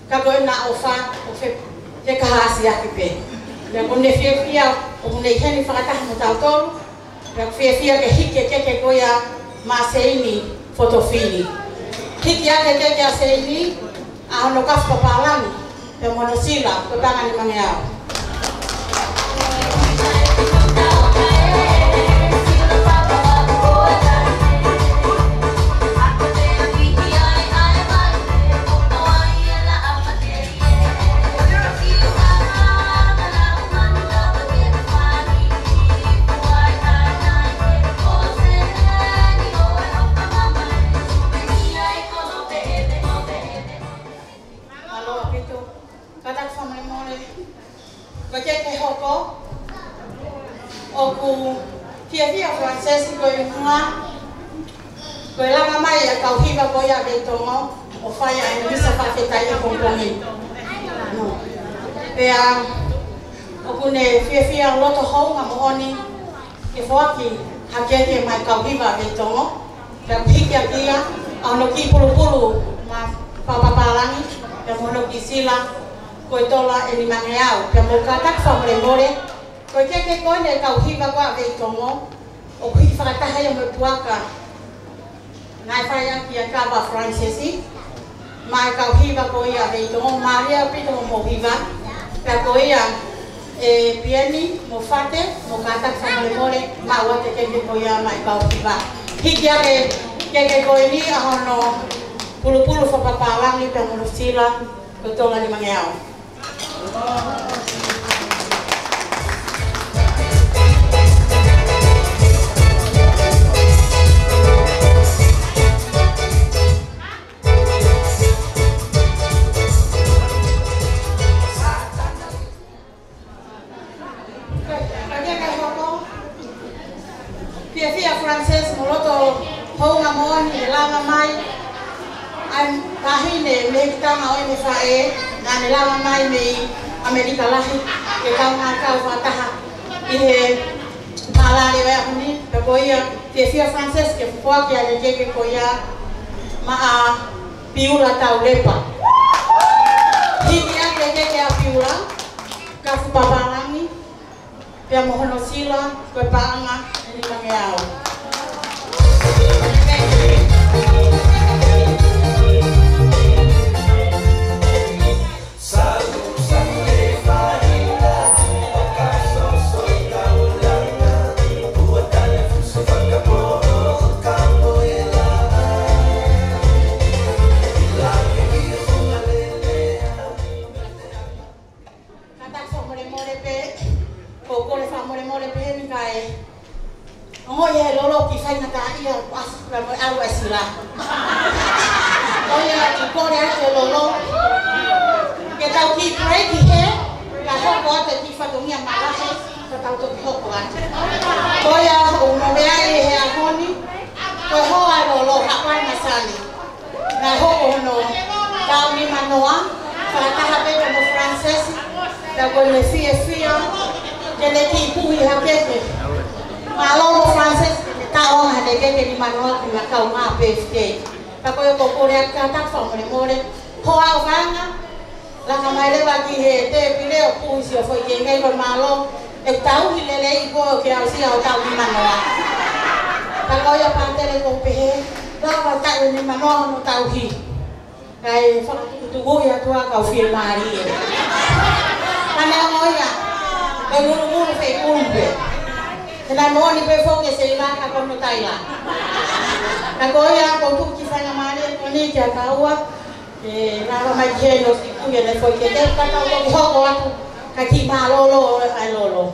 Kagoe na ofa o fe kahasi akipe. Tagoe ne fia o ne heni fakatah mo tautolu. Tagoe fia ke hike ke goya maseini fotofini. Hiki yake keke aseini, ahono kafka palani, pe monosila, pepangani mangeau. Oku fia Frances ko nga ko la mama ya kau hiba ko ya betongo o faya en misa pa feta ya kompromi no pea oku ne fia loto ho nga mohoni ke foki hakeke mai kau hiba betongo pe hikia kia ano ki pulu ma papa palangi pe mono kisila ko tola eni mangeau pe mo katak fa more. Ko keke kone kau hiba kwa veitongo o kui whakataha ia mo puaka ngai whaya ki a kaba Francesi mai kau hiba ko ia veitongo Maria pito mo hiba ka ko ia pieni mo fate mo katak whamlemore ma wate keke ko ia mai kau hiba hiki ake keke ko ini ahono pulu whapapalangi pe mono sila ko tonga ni mangeau. Fia Frances moloto honga mohoni lama mai an tahine me tanga o me fae na lama mai me Amerika lahi ke kau ngakau fataha ihe malale wa huni tagoia fia Frances ke fua ke ale ke koia ma piula tau lepa hiki ake ke a piula ka papalangi pia mohono sila ko paanga ni mangeau. Oye, lolo kisah nata iya pas kalau alu esila. Oye, kau ada lolo. Kita uki break he, kalau kau ada di fatomia malah he, kita tahu tu kau kuat. Oye, umumnya he akoni, kau ada lolo apa masali. Nah, kau no, kau ni manoa, kalau tak habis kamu Frances, Kalau le fia, jadi tipu ya keke. Kalau Francis tahu ada keke di mana kita kau ngapes. Kalau yang kau lihat kata sama mereka, hoa orang, lah kemarin bagi hete pilih puisi apa yang malu, tahu hilale ibu kau siapa tahu di mana. Kalau yang pantai kau pergi, lah tahu di mana tahu hi. Kayak tunggu ya tua kau film hari. Karena ngoya, guru fekumbe. Karena mau ni perform ke selama kau nu Thailand. Kalau ya kau tu kisah mari ni dia tahu nama macam nos itu ya ni foi kita kata orang kau tu kaki malolo alolo.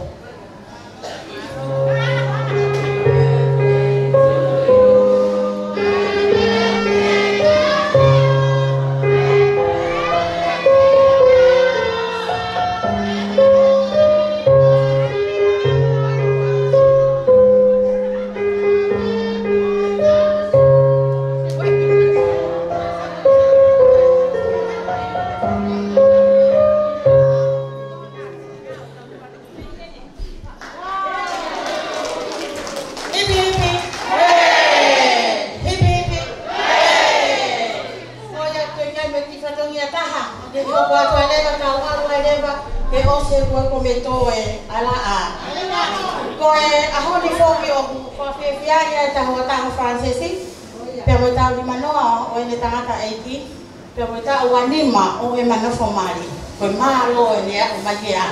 Wanima o emana formali ko malo ne o magia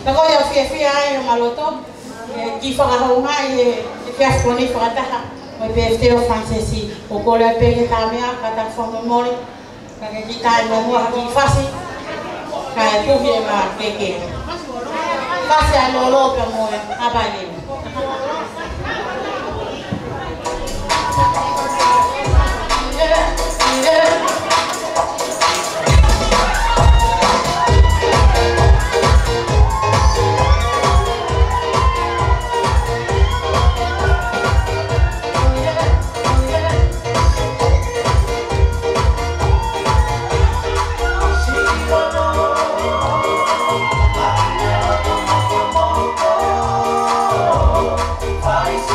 ko ya fia e maloto ki fanga ho ngai e fia foni fata o PFT o francesi o ko le pe ta mea kata fomo mori ka ki ta no mo ki fasi ka tu vie ma keke fasi a lolo ka mo abale Bye.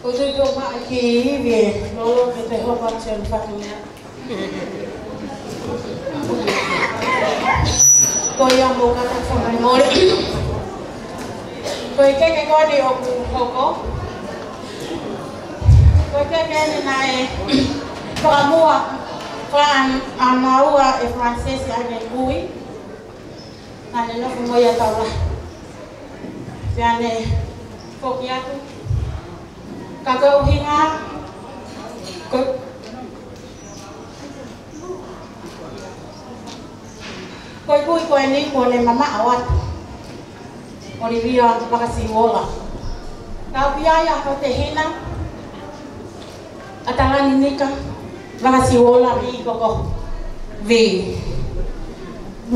Ko tu ko ma ki vie lo ke te ho pa chen fatunya. Ko ya mo ka ta fa mo le. Ko ke ko ni o ku hoko. Ko ke ni nai pa mo Fan amaua e Frances ya ne kui. Na ne no mo ya tawa. Ya ne fokiatu. Kakau hinga. Ko kui ko ni ko ne mama awat. Olivia Bakasiwola. Kau biaya ko te hina. Atalani nika. Bakasiwola i koko vi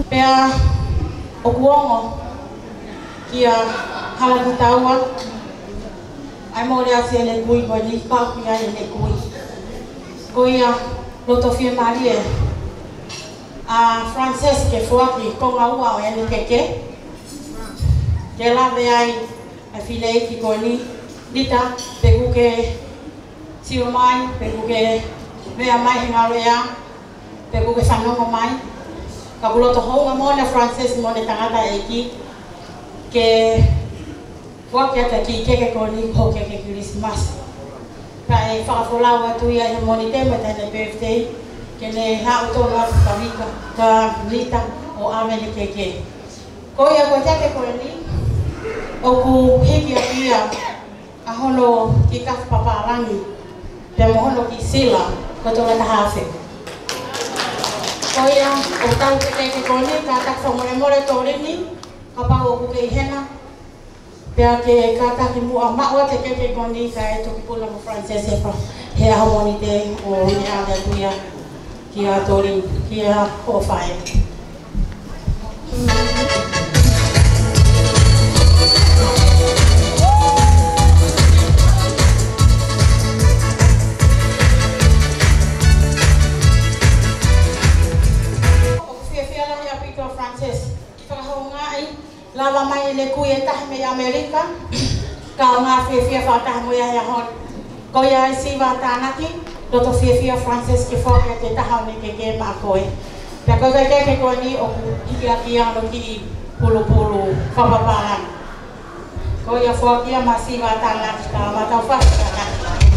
pea o kuongo kia hala kitaua ai mo rea se le kui ko ni ka kia le kui ko ia loto fie marie a Frances ke foaki ko ngaua o ene keke ke la ve ai a filei ki ko ni dita pe ke si o mai pe ke Vea mai hinga rea, te kuke whanongo mai. Ka kuloto honga mo na Frances mo ne tangata eki ke waki ata ki keke koni ho keke Christmas. Ka e whakafolau atu ia he moni te mata ne birthday ke ne hao tōna ka wika ka lita o amene keke. Ko ia ko teke koni o ku hiki a ia a hono ki kafu paparangi te mohono ki sila Koto la tahafe. Koia o tau ke koni ka tak whamore tōrini ka pau o kuke i hena pea ke ka taki mua maua te ke koni ka e toki pula mo Frances he ahomoni te o ni ale kuia ki a tōrini ki a kōwhae. Lava mai le kui e tahi me Amerika, ka o ngā whiawhia whātaha mo ia hea hon. Ko ia e siwa tānaki, roto whiawhia Frances ke whākia te taha me ke ke mā koe. Pea koe kai ke koe ni o hiki a ki ano ki pulu whapapārang. Ko ia whākia ma siwa tānaki ka matau whākia tānaki.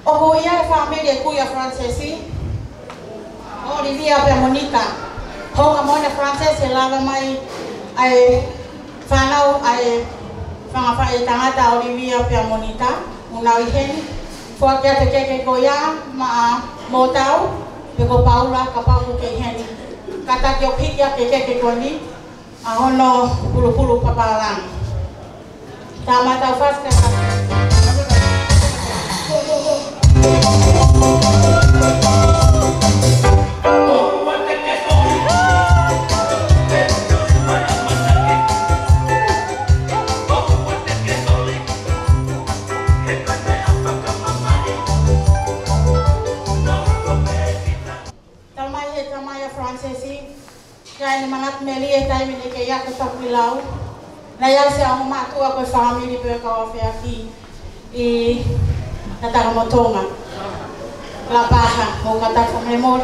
Oho ia e familia kuia Francesi. Olivia pe Monica. Honga mona Frances e lava mai ai whanau ai whangawhai tangata Olivia pe Monica. Unau i heni. Whakia te keke ko ia maa motau. Pe ko Paula ka pauku ke heni. Kata ki o pikia ke keke ko ni. A hono pulu papalang. Tamata faska. Tamaya Francesi, kaya ni mangat meli e tayo ni kaya ko tapilaw. Naya siya ang matua ko family pero kawafe aki i nataramotonga. Labaha mo kata ko memor.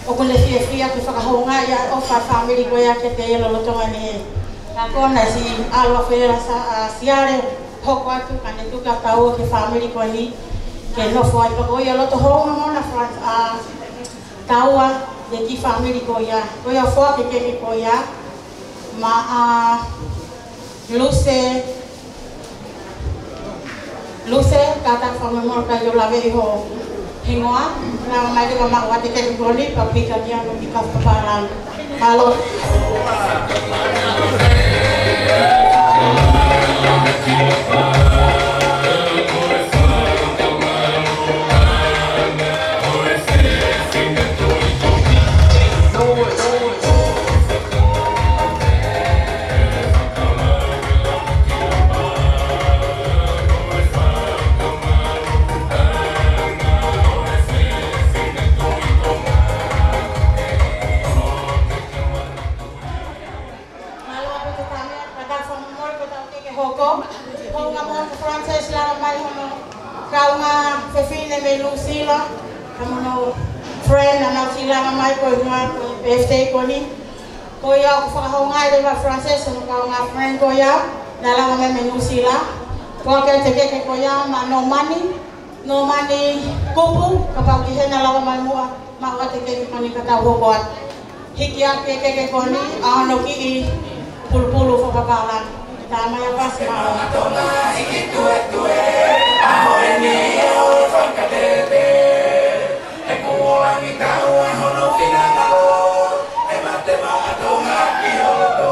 O kung fia ko whakahonga ya o family ko ya ke te lolotonga ni. Ako na si alwa fera sa siare hoko atu kane tuka tau ke family ko ni ke no foi ko ya loto honga mo na taua de ki family ko ya fo ke ko ya ma Luce kata famemor ka yo lave ho hingoa na mai ka ma wate ke goli pa pika dia no pika paparan halo Frances la mai hono kaunga fefine me Lucila kamono friend na sila mai ko nga birthday ko ni ko ya ko fa honga de Frances no kaunga friend ko ya dala me Lucila ko ka te ke ko ya ma no money kupu kapag ihena la mai mua ma ka te ke mani kata ho ko hiki ke ko ni ano ki pulu fa papalan tama ya pas ma tona hiki tue ahore ni o fankadebe e ko wangi tau hono finalo e mate ma tona ki hoto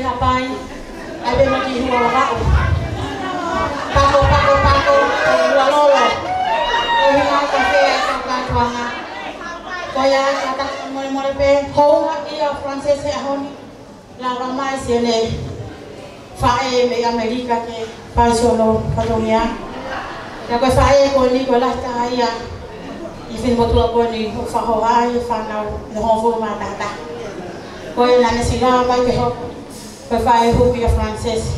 Hapai, ada mati dua orang. Pako, dua lolo. Kau kafe atau kawangan. Kau ya kata mulai pe. Kau iya Frances ya honi. Lawan mai sini. Fae me Amerika ke pasono patonia. Ya kau fae kau ni kau lah cahaya. Ifin betul kau ni fahoai fanau nohofur mata. Kau yang nasi lam baik ke Kau fai huki ya Frances.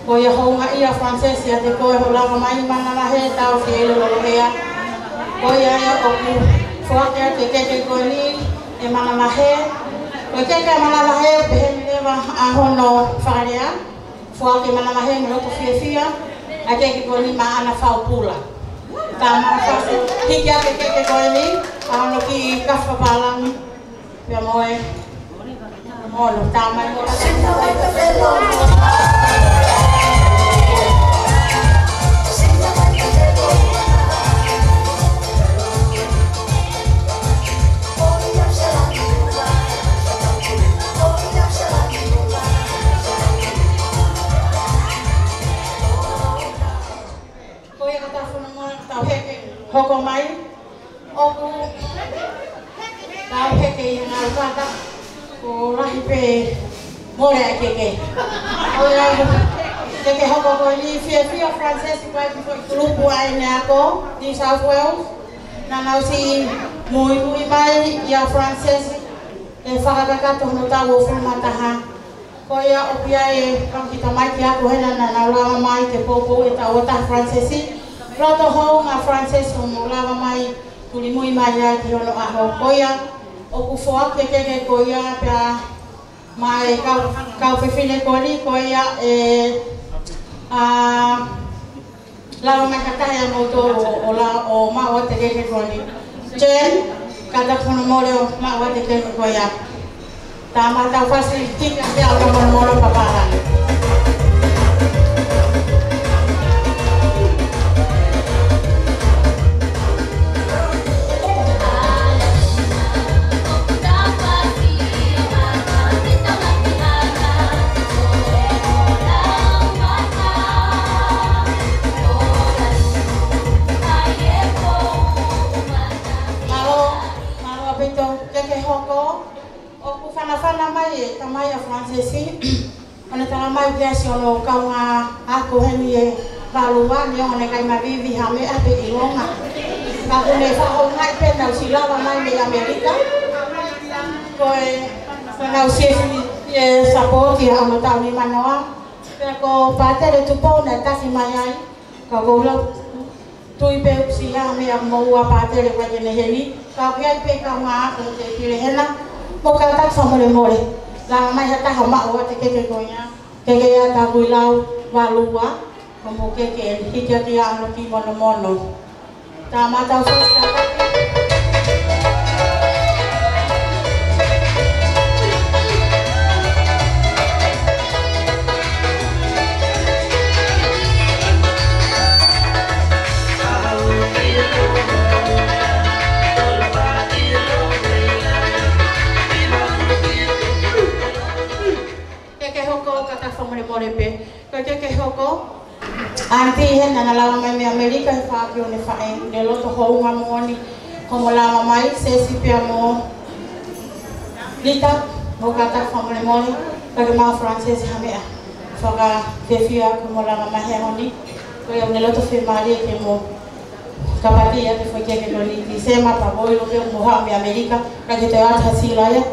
Kau ya honga iya Frances ya te kau hola mai mana lahe tau ke lo ya. Kau ya oku fuak ya te ke kau ni e mana lahe. Kau ke mana lahe behen leva ahono faria. Fuak ke mana lahe melo ko fia. Ake ke kau ni ma ana fau pula. Tama fas hiki ya ke kau ni ahono ki kafa palang. Ya moe oh, lo tama mo hoko mai oku tau heke yang alfata ko lahi pe more keke ora keke hoko ko ni fia Frances ko grupo ai nako di South Wales na nausi muy mai ya Frances e fakaka to no tawo formata ha ko ya opia e kam kita mai ya ko hena na lawa mai te popo e ta ota Frances roto ho ma Frances mo lawa mai tuli muy mai ya ki ono aho ko ya o ku foa ke ko ya pa mai ka fefine ko ni ko ya lawa mai kata ya mo to o ma o te ke ko ni jen kada kono moro ma o te ke ko ya ta ma ta facility ka ya ko moro papara fana mai tamai a Frances ona tala mai dia solo kaunga ako heni e valua ni ona kai mavivi hame abe ilonga ka kune fa ho ngai pe na sila mai me Amerika ko na usie e support ya ona tami manoa ko parte de tu pona ta si mai ai ka gola tui pe sila me mo a parte de kwa ne heli ka kai pe kaunga ko te kile hela Moka tak sama more. La mai hata hama o te ke konya. Ke ya ta kuilau walua. Komo ke hija dia anu ki mono. Ta mata fos ta. Ke hoko anti hen na lawa mai Amerika fa ki one fa en de loto ho nga moni como la mamá y se sipiamo lita bogata family mole para más francés jamea faga fefia como la mamá heoni pues un eloto firmaría que mo kapatía que fue que lo dice más para voy lo que Mohammed América para que te vas así la ya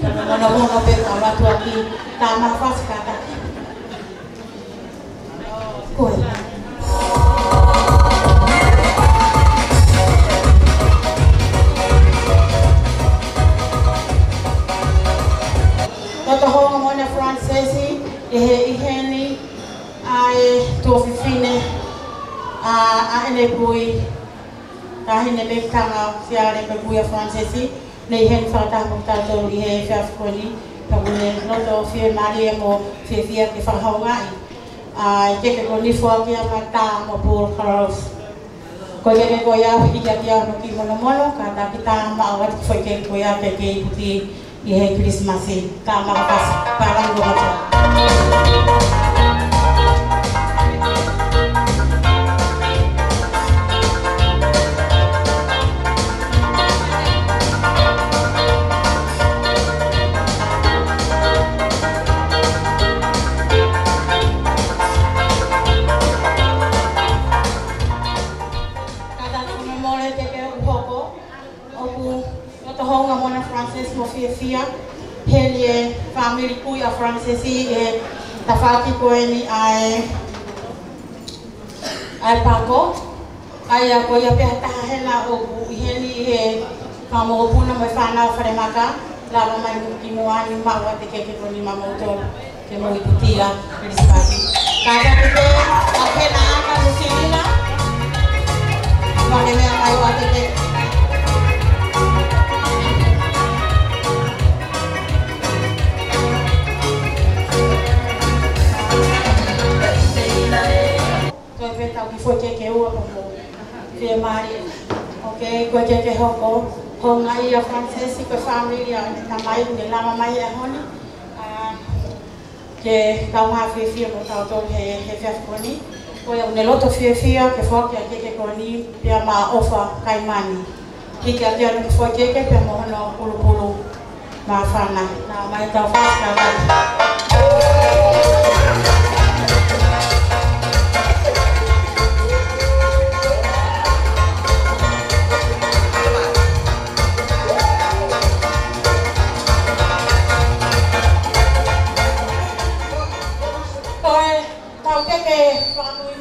no pero ahora tú aquí está más fácil kata cool. Notahonga mona francesi iheni ai tofifine a ene bui tahine bekanga siare bebuya francesi nei hen fata mutato li he fafkoni kabune noto fie maria mo fie fia ke fahonga ai ke koni fo ke mata mo por cross ko ke ko ya hija dia no ki mono mono kata kita ma wat fo ke ko ya ke ki Ihe Christmas tama pas parang gomacho. Kada komemore te ke uhoko oku Notahonga mona Francis mo fia Helie family kuya Francesi tafaki koeni ai Paco ai ko ya pe tahela o iheni he kamo puna me fana fremaka la mama mukimuani mawa te ke ko ni mama to ke mo itia rispati kada ke akena ka musilina mone me ai wa te foi que eu como Fia Maria, ok, que hoko honga ia francesi ko família tamai de la mamai a honi que kama fia mo tauto he fafkoni ko ya neloto fia que foi que koni pia ma ofa kaimani que atia no foi que pia mo no pulu ma fana na mai tau fasta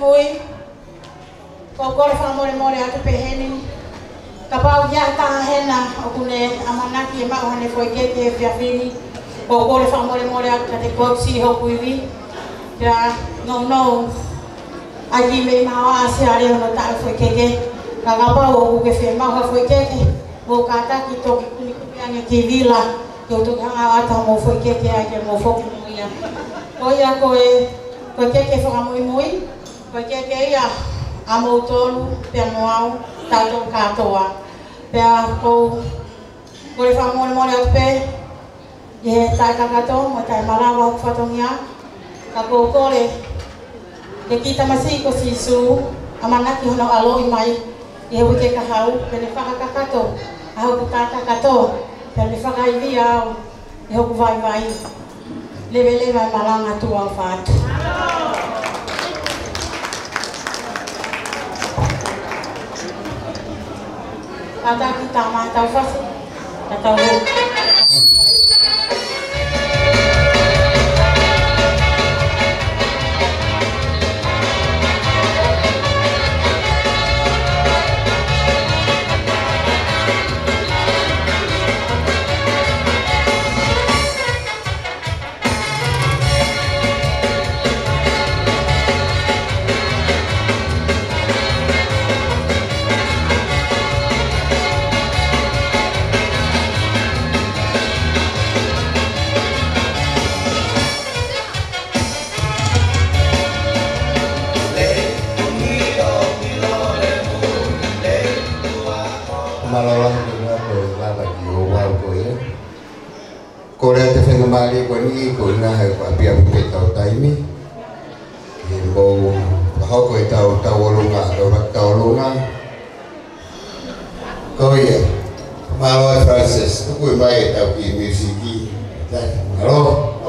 muy kokore famore more atu peheni kapau ya ta hena okune amanaki ma hone foi que fiafini kokore famore more atu te koksi ho kuivi ya no ali me ma asi ari no ta foi que kakapau o que firma ho foi que mo kata ki to kuni kupiane ki vila yo to ka ata mo foi que ai mo foki mo ya oya ko que foi muy porque ia amotolu penuau tato katoa pea ko le famole mole pe ye ta kakato mo ta malawa fatongia ka ko kole ke kita masih ko sisu amanaki hono alo imai ye wike ka hau pele faka kakato au kata kato pele faka ivia ye ko vai leve malanga tua fatu Kata kita mata fas kata Korea te whenga maari ko ni ko nga hai ko apia puke tau taimi e mo hoko e tau olunga tau olunga Koia, Malo Francis, aku baik tapi musiki. Halo.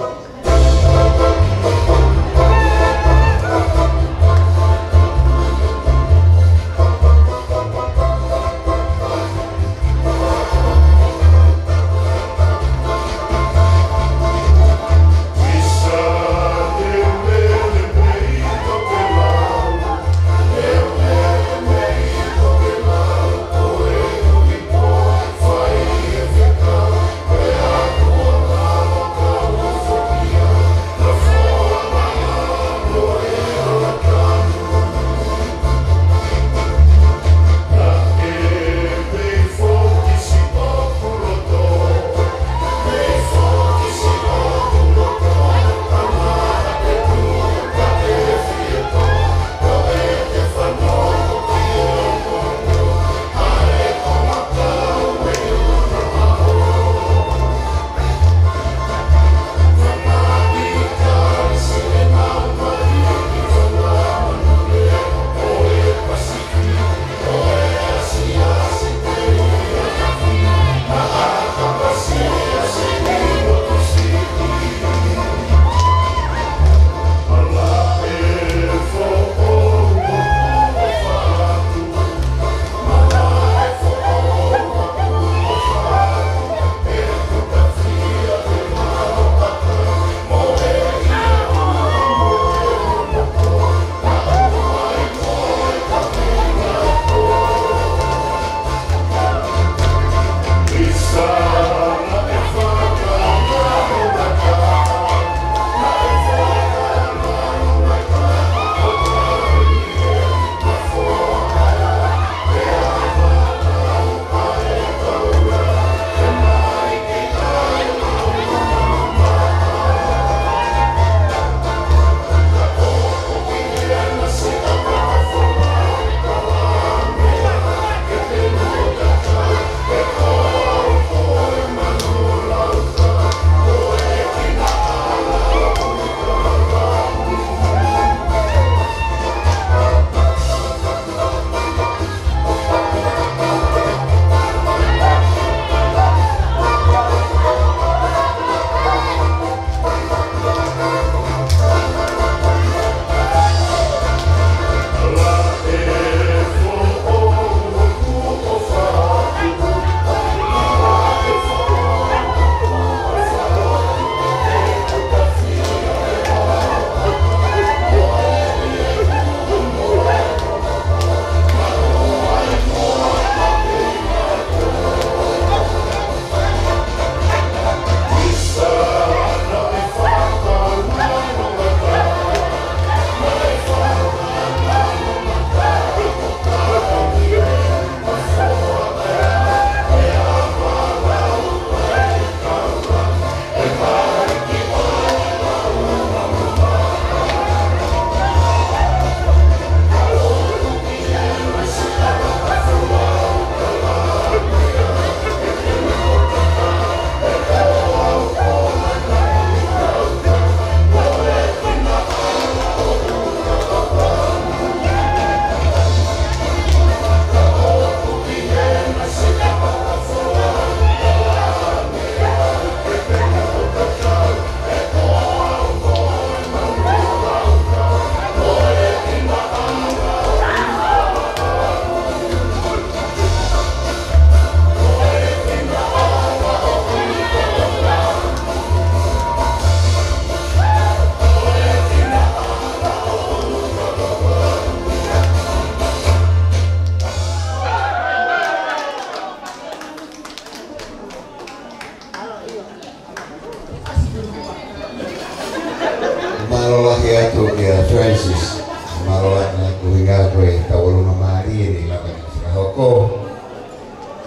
Francis marola na kuhinga ko tawalo na mari ni laban hoko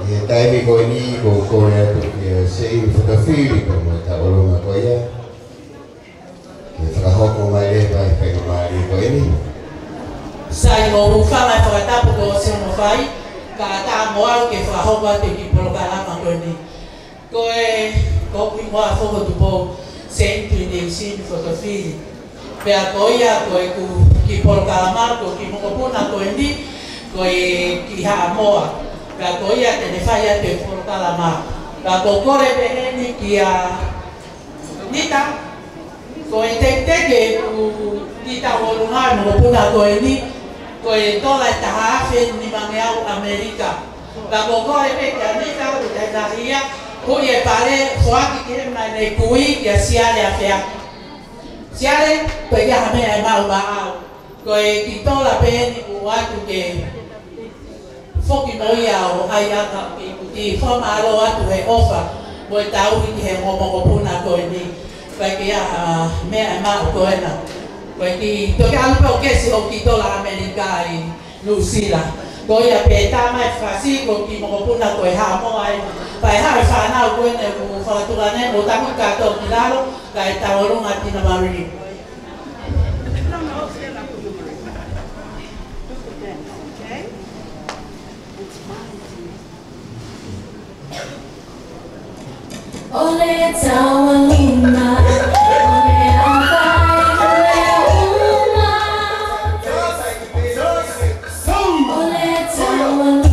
e taimi ko ni ko ya to ke sei fotofili ko tawalo na ko ya ke hoko mai vai pe mari ko ni sai mo fala fa ta ko se mo fai ka ta mo ke fa hoko te ki pro ka ma ko ni ko ko mo fo to po sempre de sin fotofili pea koia koe ki por calamar ko ki mo puna ko ndi ko ki ha moa ka ko ia te whaia te whorokalama. Ka ko kore peheni ki a nita, ko e te teke ku nita horunga no puna ko e ni, ko e tola e taha awhi ni mange au Amerika. Ka ko kore pe ki a nita ku te tahia, ko e pare whaki ke mai nei kui ki a siale a whea. Siale, ko e kia hamea e mau au. Ko e ki tola peheni ku atu ke foki moi au ai aka ki kuti whama alo atu he ofa mo e tau ki he ngomoko puna ko e ni kai ki a mea e mau ko e na ko e ki toke alupe o kesi o ki tola Amerika i New Zealand ko ia pe tamai whasi ko ki moko puna ko e ha mo ai pai ha e whanau ko e ne ku whaturane mo tamu kato ki lalo kai taurunga tina marini. Ole tawaluma, ole afai, ole uma. Ole tawaluma,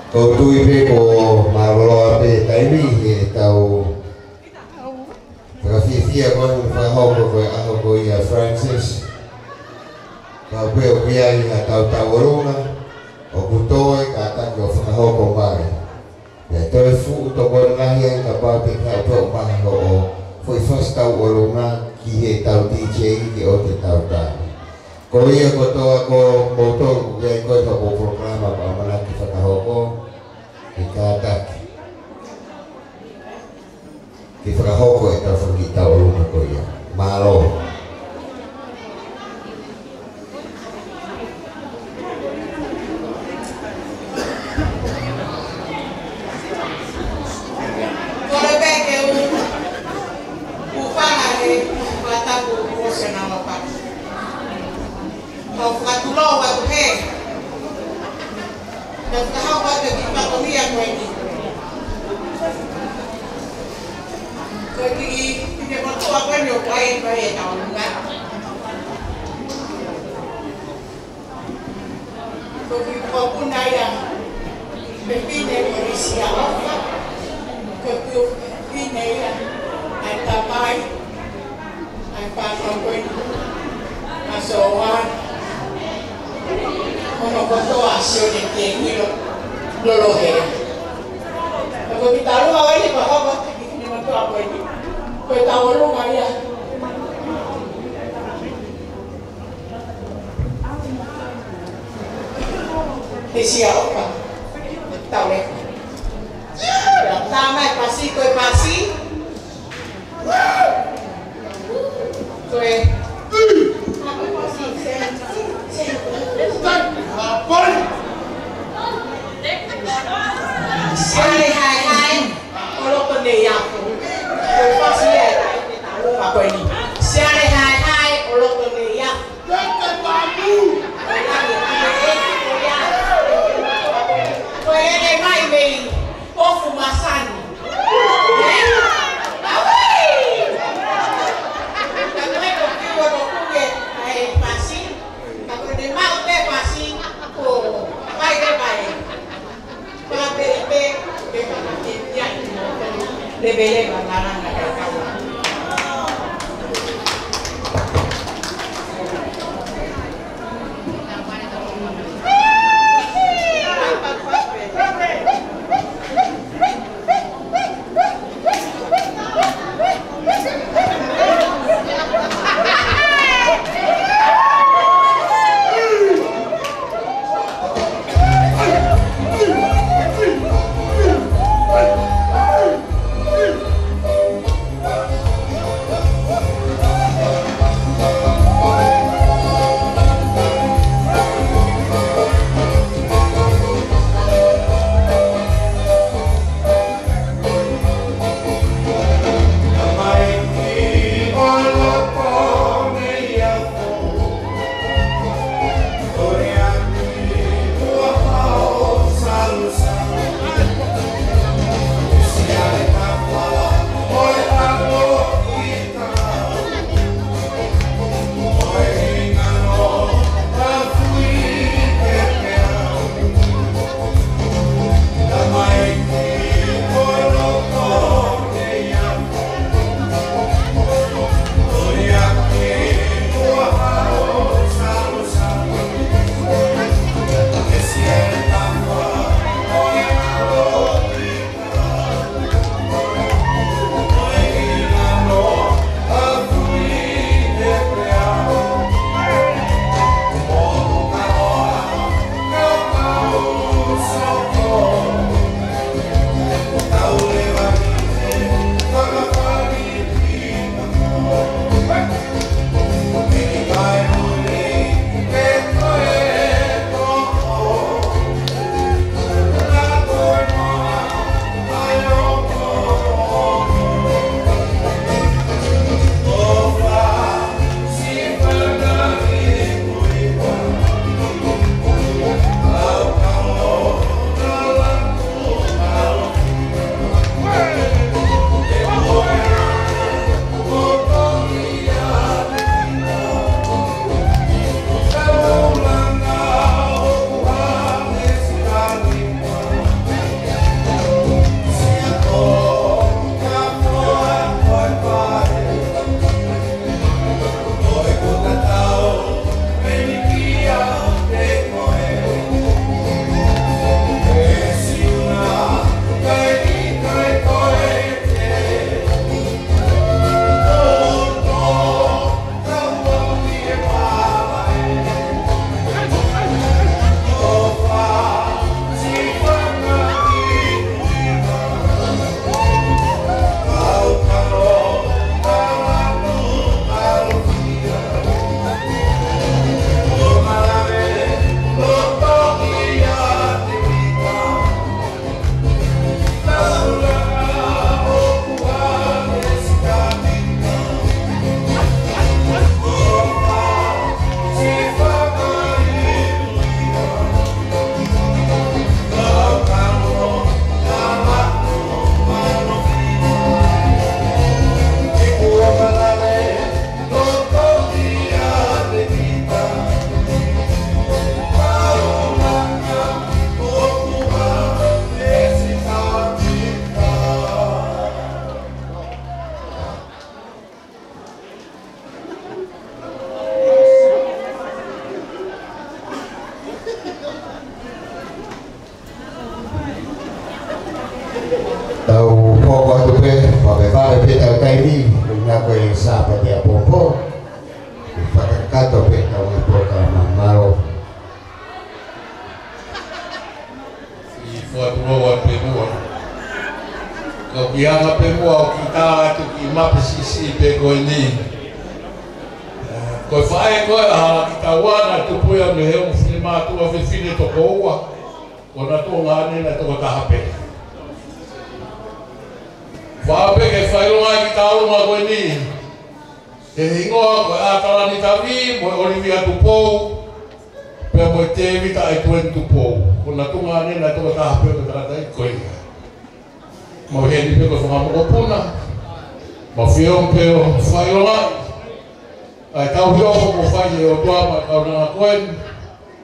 Ko tui pe ko maroloa pe taimi he tau whakawhiwhia kon whahoko koe aho ko ia Francis ka peo kia i ha tau taurunga o kutoe ka tangi o whakahoko mai e toi fu to ko nahi ka pa pe ka peo mahi ho o foi fast tau orunga ki he tau DJ ki o te tau tau ko ia ko toa ko motor ia ko to ko programa pa mana ki whakahoko e kātaki. Ki whakahoko e tawhaki tau runga ko ia. Mālo. Kore beke u whanga e wataku o se na wapaki. Kau whakatulo watu he. Dan whakahau watu ki whakomia koe ni. Koe ki pine motua koe ni o koe koe e tau lunga. Koe ki whakuna ia me pine korisia ofa. Koe ki pine ia ai tamai ai whakau koe ni. Asoan ono kotoa sione ke hilo lolo he. Ako kita lunga wali pa ako ni mato ako ni. Ko tawo lunga ya. Tesia oka. Tawe. Ya tama pasi ko pasi. Koe Sari hai hai, kalau pendek aku, kau pasti ada apa ini? Sari hai hai, kalau pendek aku, jangan babu. Kau ini mai mai, kau fumasan. Lebele bangaran na kay kawa. ko e sapa te apopo. Whakakato pe ka ui poka mamaro. I whatua pe mua. Ka pianga pe mua o ki tā atu ki mapasisi pe koe ni. Koe whae koe a ki tā wana tupuia me heu whini mātua whiwhine toko ua. Ko na tō ngā nena toko tahape. Whape ke whailonga ki tā uruma koe ni. He hingoa koe ātarani tawi, moe Olivia tupou. Pea moe Tevita ai tuen tupou. Ko na tō ngā nena toko tahape o tarata i koe. Mau heni pe koe whamamoko puna. Mau whiong pe o whailonga. Ai tau hioko ko whai e o tuama kauranga koen.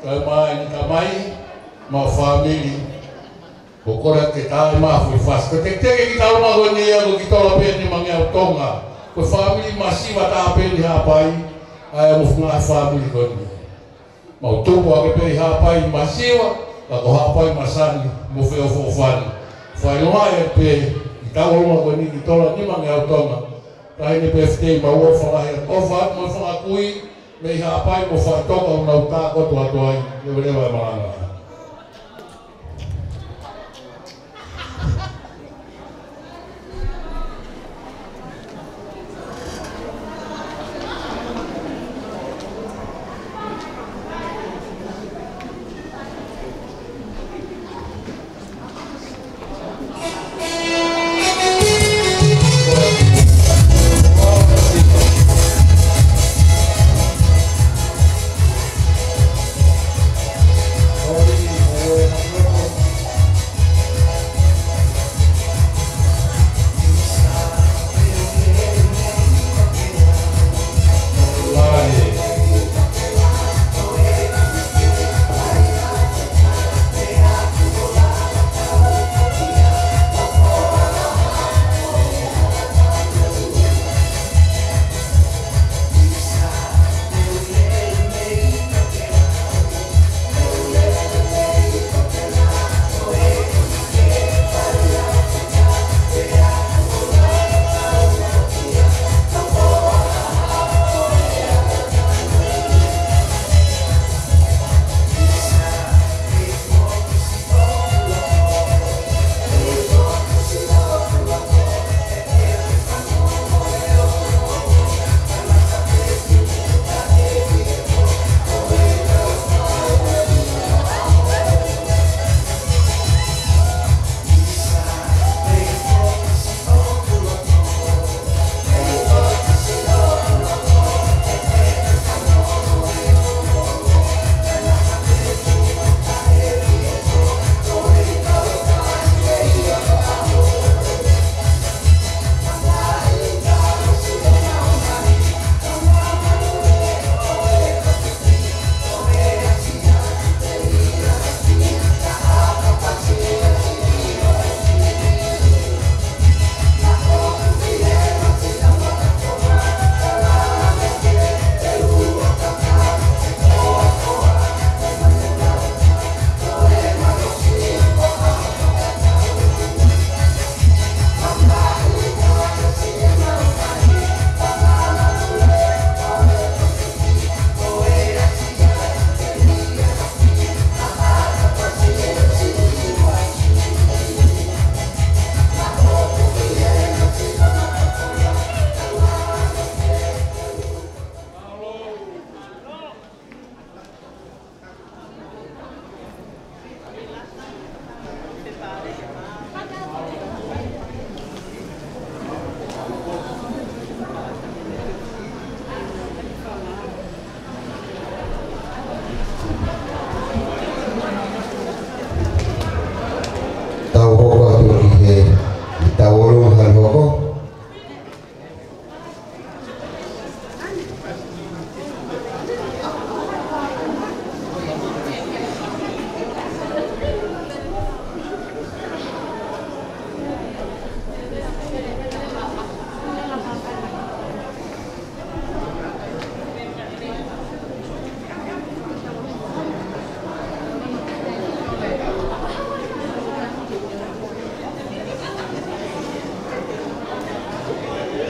Kai mai ni ka mai. Mau whamiri. Ko kora te tāi mafu i whas. Ko te teke ki tauruma koe ni ea ko ki tola pe ni mangi au tonga. Ko whamiri masiwa tā pe ni hapai. Ai amu whunga whamiri koe ni. Mau tupu ake pe i hapai masiwa. Ka ko hapai masani. Mo wheo whofani. Whailonga e pe i tauruma koe ni ki tola ni mangi au tonga. Tahi ni PFT ma ua whalahi a kofa, mo whakakui, me i hapai mo whatoka o nau tā koto atoai, lewa e maranga.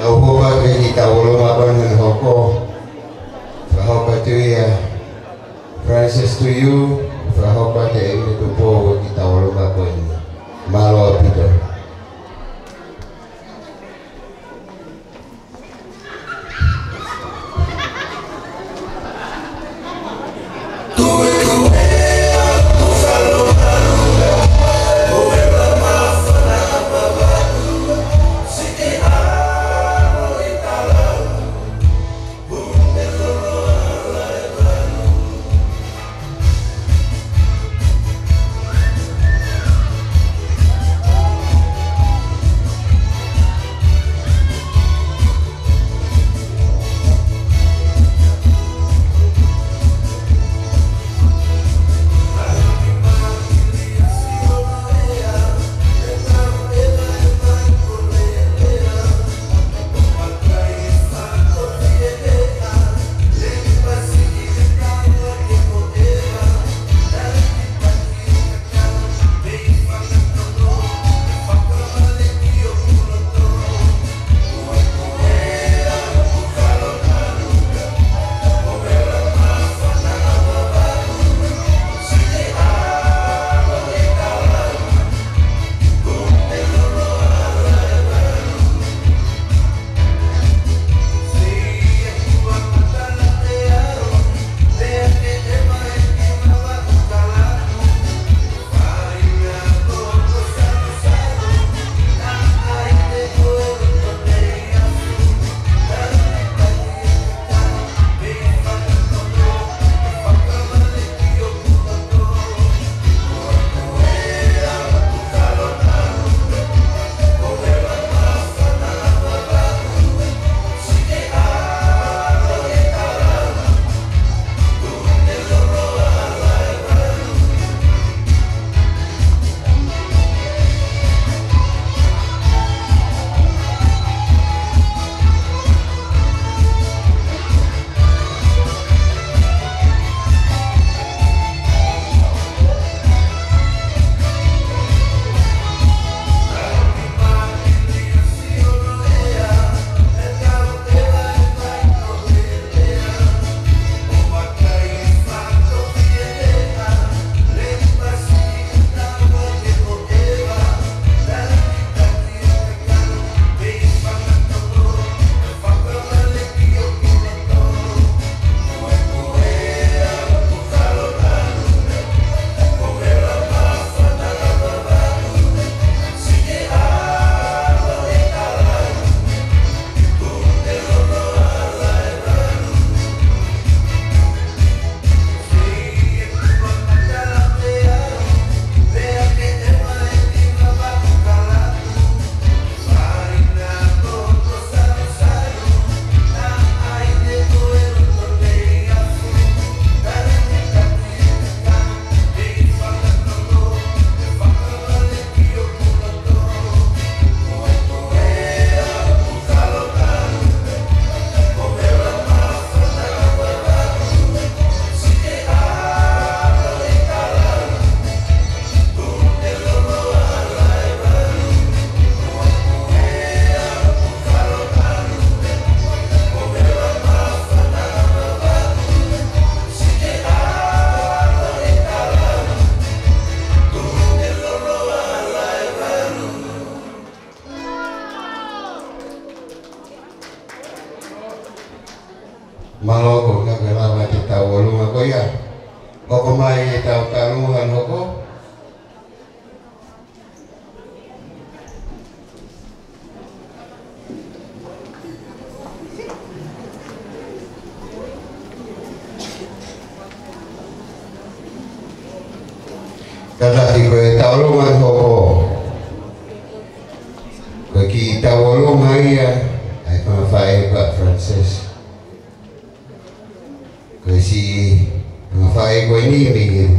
Au hoa ke i ta Laban and Hoko, Fahopa to ya, Francis to you, Fahopa te ini to po kita waluma ko ini, malo apito. Maloko na kailangan kita walong ako ya. Koko may taluhan ako. Kada ko taluhan ako. Kita walong ay pamafay ba Francis. Kasi pamafay ko ini bigyan.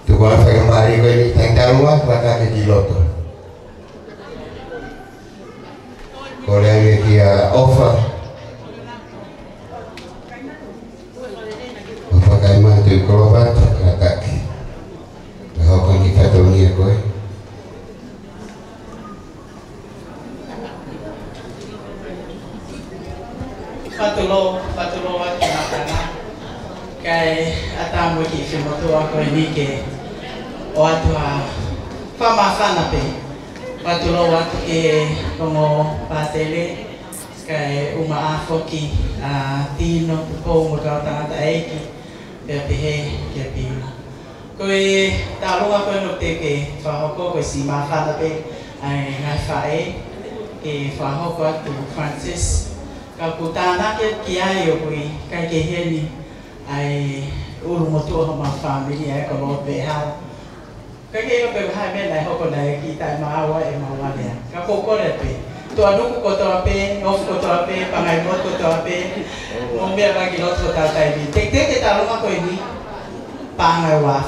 Tu kalau saya kembali ko ini tanggal luar maka ke Giloto. Kalau yang dia offer Oi kolobat katak. Dah kau kita tahu ni aku. Patulo wat kinakana. Kay atamu ki fimoto ako ini ke watu famafana pe. Patulo wat ke como pasele kay umaafoki tino ko magata aiki pepe ke pino. Koi talo ako no te ke fahoko ko si mafana pe ai ngai fae ke fahoko tu Francis kaputana ke kia yo kui kai ke heni ai uru motu ho ma family ai ko lo be ha kai ke ko be ha me lai ho ko dai ki tai ma wa e ma wa le ka ko ko le pe to anu ko to pe of ko to pe pangai mo ko to pe mo me ba ki lo to ta tai bi te te ke ta lo ma ko ni pangai wa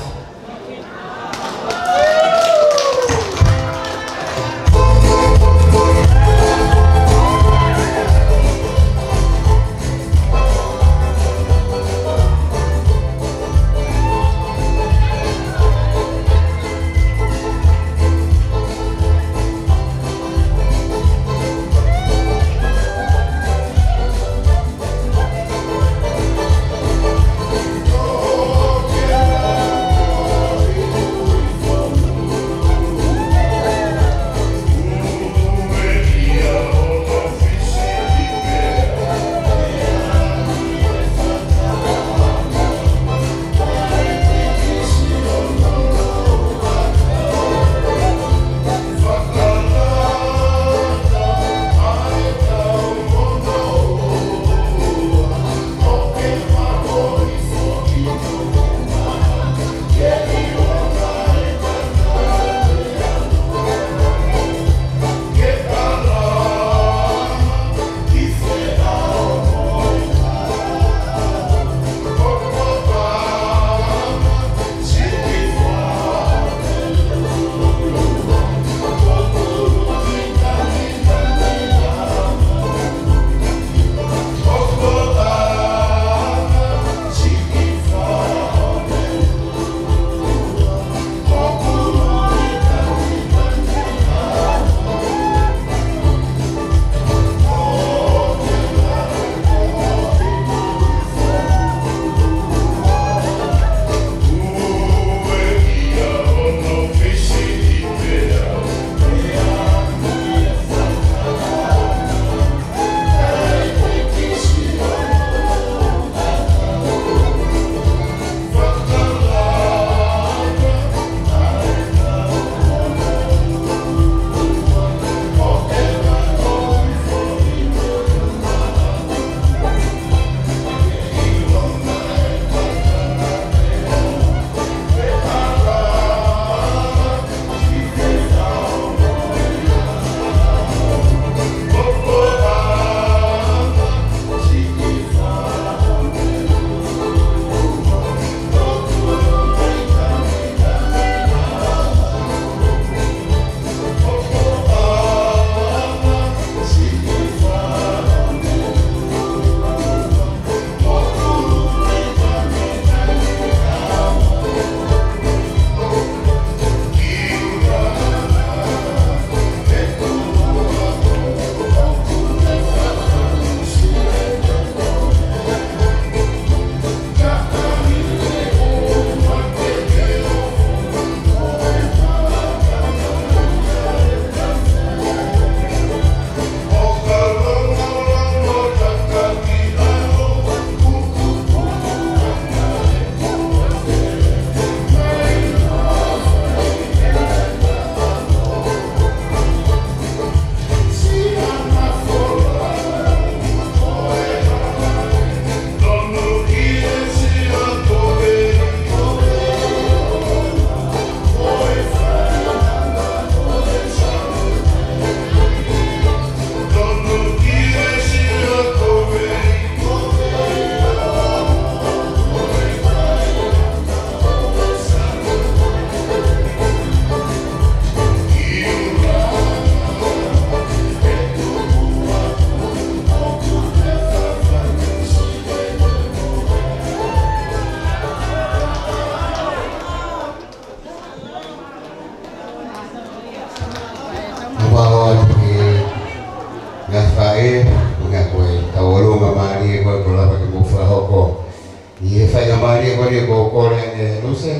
fai amari ko ko le luce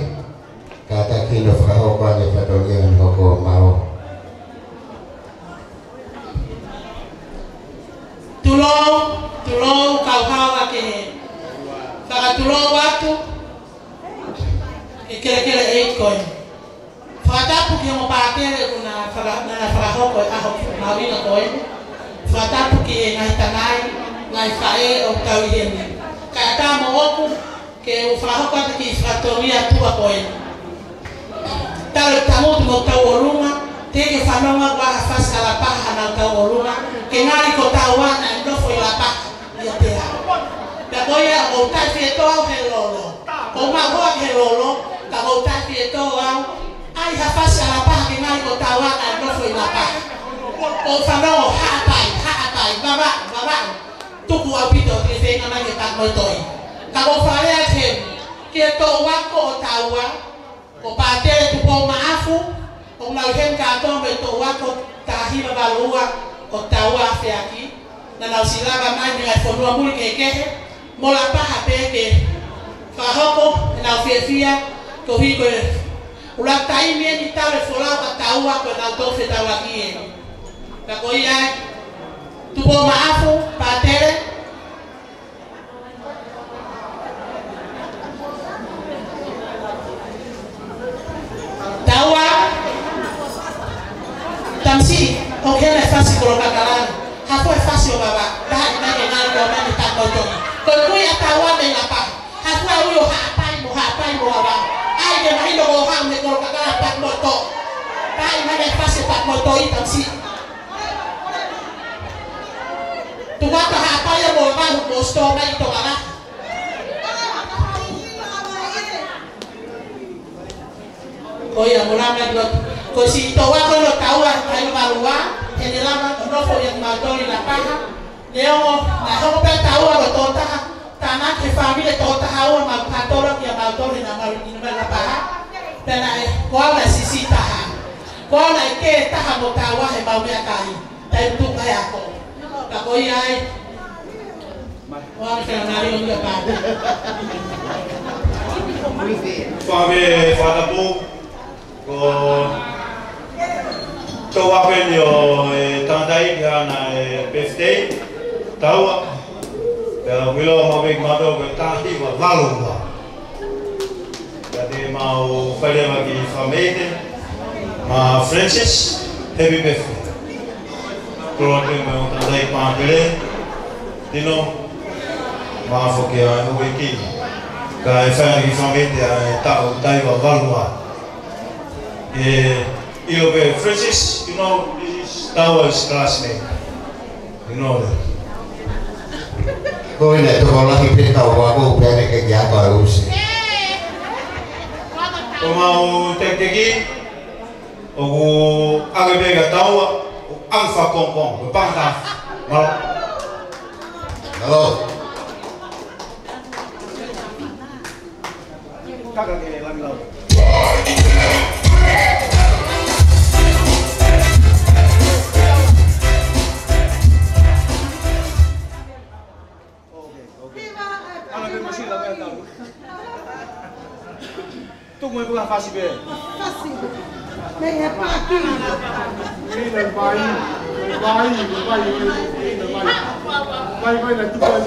kata kino fraho kwa le fatoria ko mao tulou kauhawa ke tulou watu kere 8 coin fatapu ke mo pakere kuna fraho ko aho mawina coin fatapu ke ngai tanai ngai fae o tawiheni kata mo oku ke o fraho ko ki fatoria tua coin tal tamu mo tawolunga tege fanonga wa fasa la paha na tawolunga ke ngari ko tawana ndo foi la paha ya te da boya o ta fieto helolo o ma ho helolo ka o ta fieto ai ha fasa la paha ke ngari ko tawana ndo foi la paha o fanonga ha pai baba tuku apito ke fenga na ke tak motoi ka o fare athem ke to wa ko tawa o pate tu po maafu o malhen ka to me to wa ko tahiba balua o tawa fe aquí na la silaba mai ni ai fonua muli ke mola paha peke fa hoko na fia to hi ko ula tai mi ni tale fola ka tawa ko na to fe tawa ki ka ko ya tu po maafu patere tawa tamsi o que é fácil colocar calado hapo é fácil baba dai na ke ngai ko mani ta ko to ko kuya tawa me na pa hapo huyo hapai mo baba ai de mai do ha me colocar calado pa mo to dai na é fácil pa mo to tamsi tu va ka hapai mo ba mo sto mai to baba Oya mulanga dot ko si to wa ko lo tawa ai balua en el ama no fo ya matori la paja leo na ho pe tawa lo tota tana ke familia tota hawa ma patoro ya matori na marini na la paja tena ko la sisita ha ko la ke ta ha mo tawa he ba me kai tai tu ka ya ko ta ko ai wa ke na ri on ya pa Fatapu ko toa penyo tandai dia na birthday tawa ya wilo mabik mado ko tahi wa valunga jadi mau fale lagi family ma Francis happy birthday kalau mau tandai panggilan dino ma fokia no wiki ka family tau tai wa valunga you know, Francis, you know, is Tawa's classmate. You know that. Cô này tôi còn là khi biết tàu qua cô bé này cái giá gọi luôn. Tôi mau tekeki, aku agak bega Tawa, angfa kompong, berpangkat, malah. Halo. Kakak ke lagi lau. Tu mau bukan fácil be. Fácil. Nem é para aqui. Vai na tua.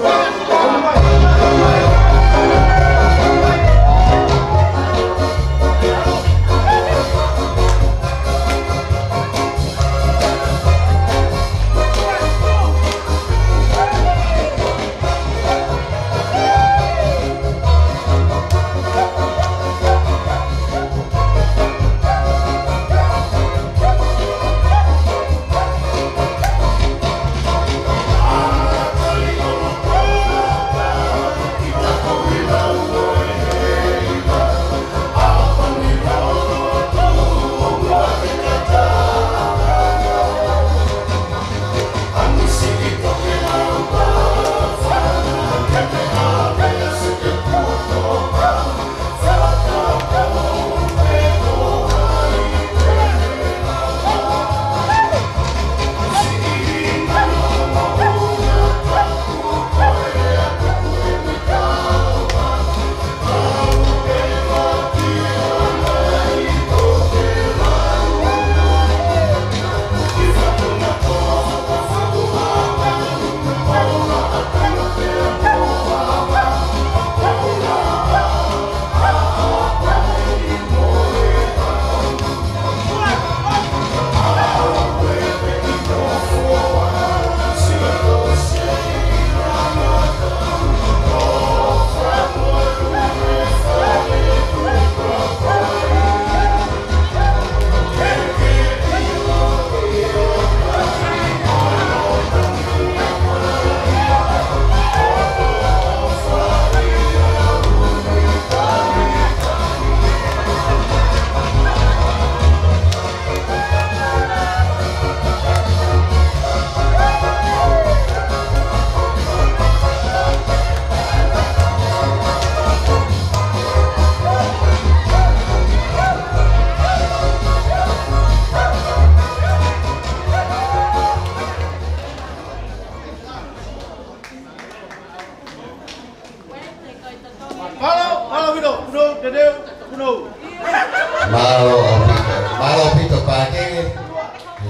Malo pito pake.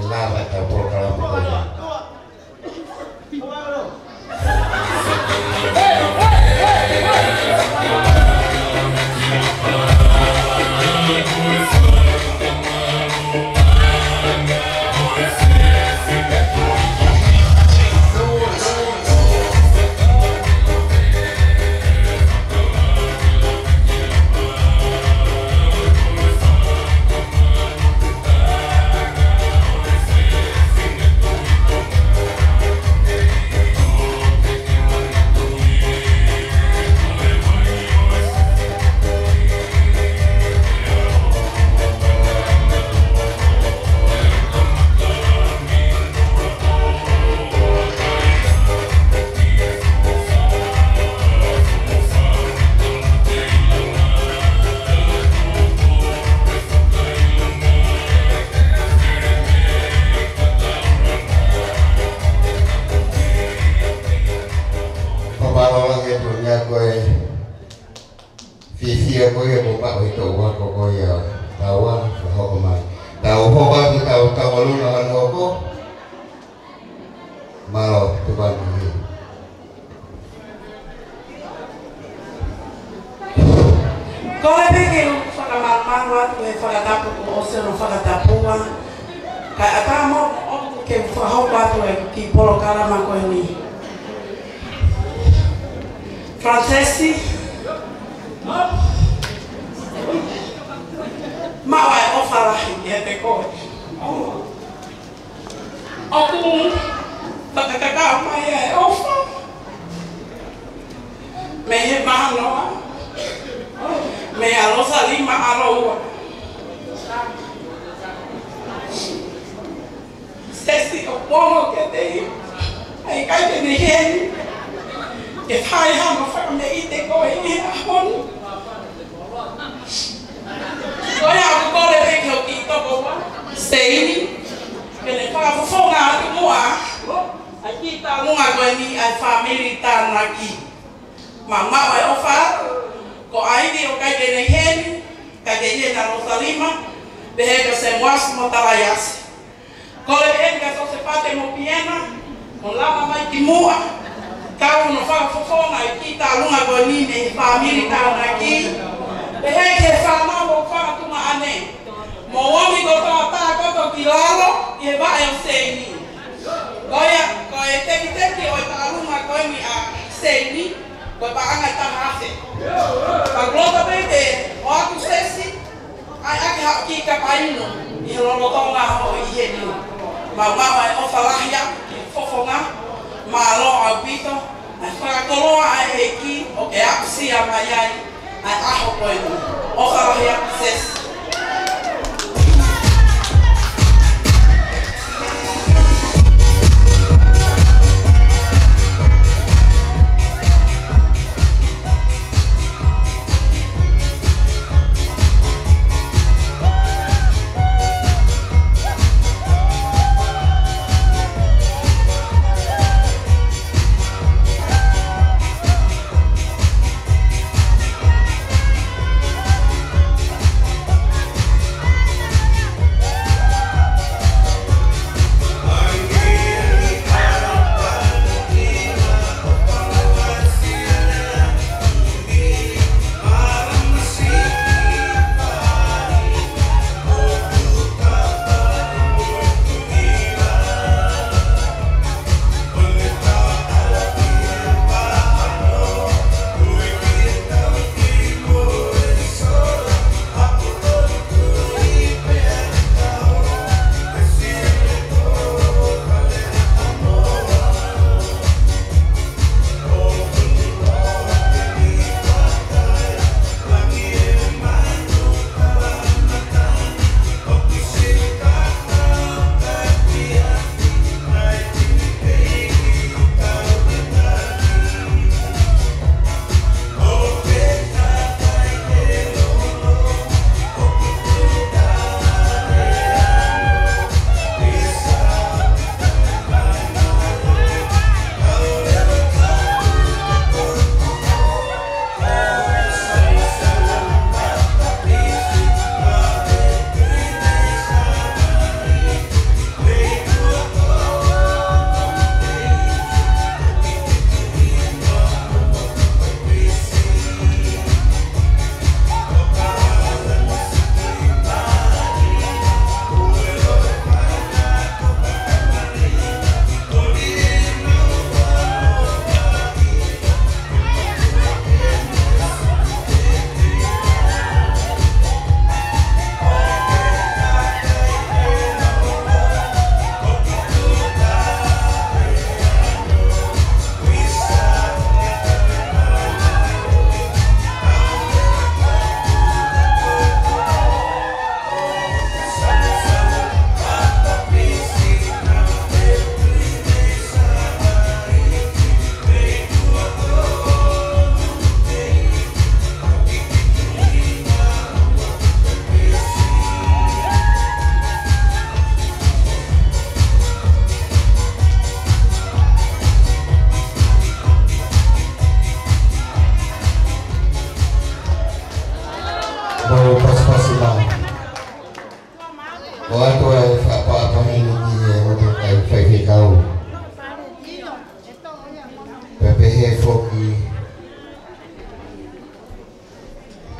Lava ta por kalama.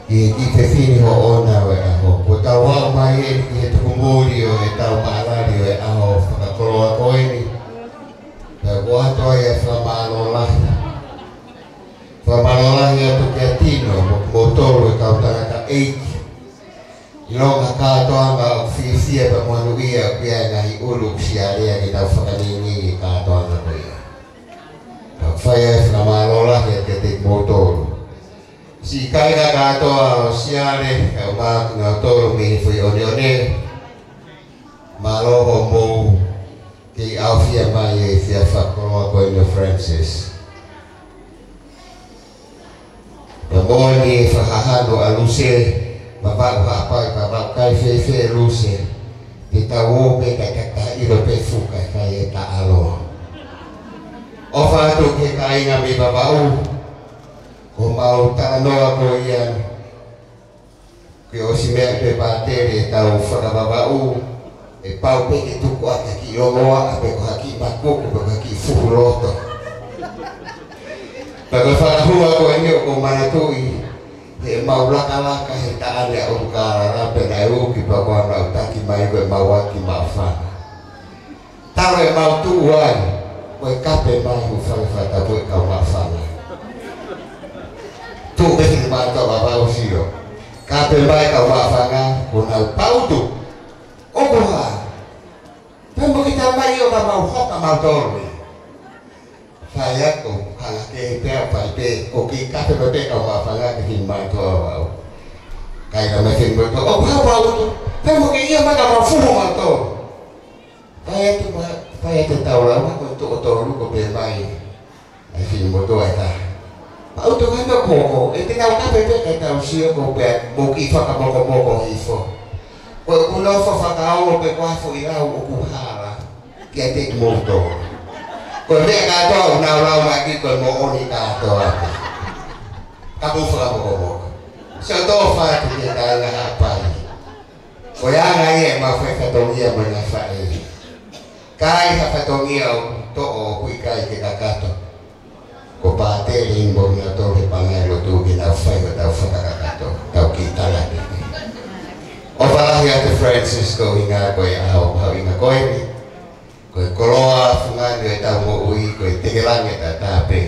ki te whini ho ona we aho. Ko tau wau mai e ki he tukumuri o e tau maalari o e aho whakakoroa koeni. Ka kuatoa e whamalolahi. Whamalolahi atu ki a tino mo tolu e kau tangata 8. Ilonga katoanga o whiwhia pa moanuia o pia ngahi ulu siarea ki tau whakaningi katoanga ko ia. Ka whaia e whamalolahi a te mo tolu. Si kaika katoa o siare e o māku ngā tolu mihi fui one maloho mou ki awhia mai e whia whakoroa koe no Francis. Pa moani e whakahano a Luce mabau hapai mabau kai whewhe Luce te tau ope kai kaka iro pe fuka kai e ta alo. O whātu ke kainga mi babau ko mau tānoa ko ian ke o si mea pe pātere tau whakababau e pau pe ke tuku a ki iongoa a pe ko haki makuku pe ko haki fuhuroto. Paka whakahua ko e nio ko manatui he mau laka he taane a ukara rape na e uki pa koa na utaki mai ko e mau aki mau whana. Taro e mau tuu ai ko e kape mai hu whakawhata ko e kau mau whana. Tu behi mata babau siro. Kape mai kau wafanga ko nau pautu. Okoha. Pembo kita mai o mau hoka mau torwe. Saya ko hala ke pea pai pe o ki kape pe kau wafanga ke mai to au. Kai ka me fin mo to. O ha pautu. Pembo ke ia mai kau fu mau to. Pai tu tau la ko to lu ko pe mai. Ai fin mo to ai auto kanda koko, e te tau kape pe tau sio ko pe moki whaka moko hifo. Ko kuno whakao pe kwafo i rau o kuhara, ki a te moto. Ko mea katoa unau rau maki ko mo oni katoa. Kapu whaka moko. So to whatu ki ta nga hapai. Ko yanga ie ma whakatongia mana whae. Kai whakatongia o to o kui kai ki kakato. Ko pātere ingo ngā tōre pangelo tūki nau whaiwa tau whakakato, tau ki talaki. O whalahi atu Francisco i ngā koe ahau hau i ngā koe, koe koroa whunganu e tau mo ui, koe tegelange ta tāpe,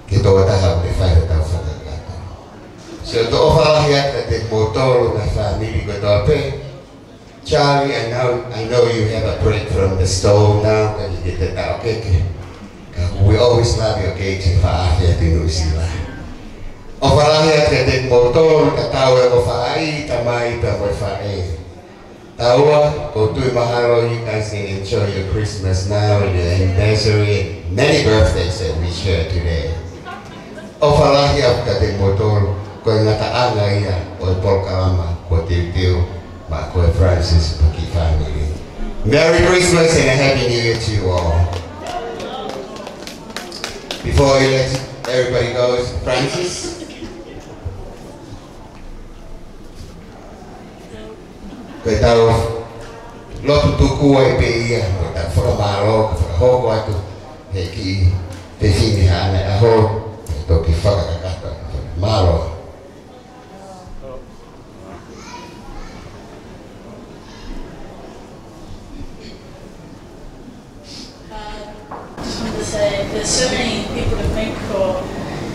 ki tō taha o te whaiwa tau whakakato. So tō o whalahi atu te mōtoro ngā whamiri koe tōpe, Charlie, I know you have a break from the stove now, ka you get the tau keke. We always love your occasion for Afia to New Zealand. O whalahi te te motor ka tau e o whaai ta mai ta mo whae. Taua, ko tui mahalo, you guys can enjoy your Christmas now and your anniversary and many birthdays that we share today. O whalahi ka te motor ko ngā taanga ia o e polkalama ko te tiu ma ko e Francis Paki family. Merry Christmas and a Happy New Year to you all. Before you let everybody go, Francis. Koe tau lotu tuku e pe ia, koe tau whakamaro, koe whakahoko atu, he ki te whini hane aho, e toki whakakakata, maro. There's so many people to thank for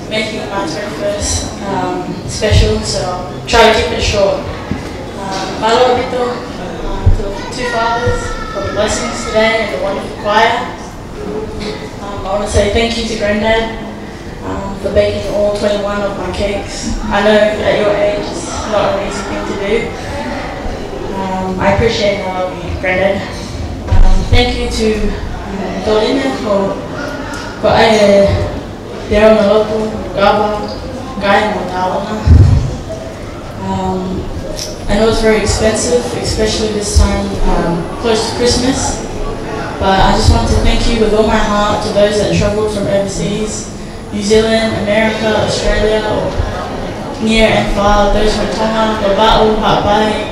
making my 21st special, so I'll try to keep it short. Malo Abito, to the two fathers for the blessings today and the wonderful choir. I want to say thank you to Granddad for baking all 21 of my cakes. I know at your age it's not an easy thing to do. I appreciate and I love you, Granddad. Thank you to Dolina for Dero Nalopo, Gaba, Guy Motalana. I know it's very expensive, especially this time close to Christmas. But I just want to thank you with all my heart to those that travelled from overseas, New Zealand, America, Australia, or near and far, those from Tonga, Laba'u, Hawaii,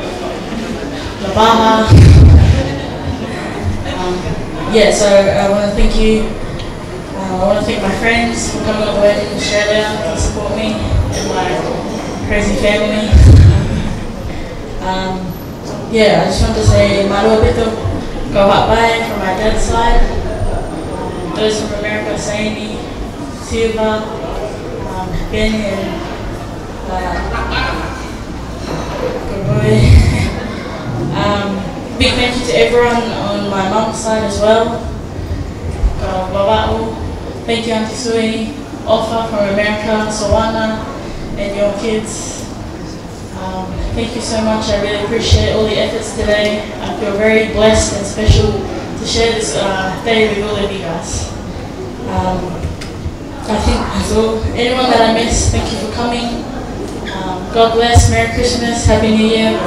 Labaha. Yeah, so I want to thank you I want to thank my friends for coming all the way from Australia to support me and my crazy family. Yeah, I just want to say Malo Bito go hot bye from my dad's side. Those from America, Saini, Silva, Ben, and big thank you to everyone on my mom's side as well. Babao, thank you Auntie Sui, Ofa from America, Sawana, and your kids. Thank you so much. I really appreciate all the efforts today. I feel very blessed and special to share this day with all of you guys. I think that's all. Anyone that I missed, thank you for coming. God bless. Merry Christmas. Happy New Year.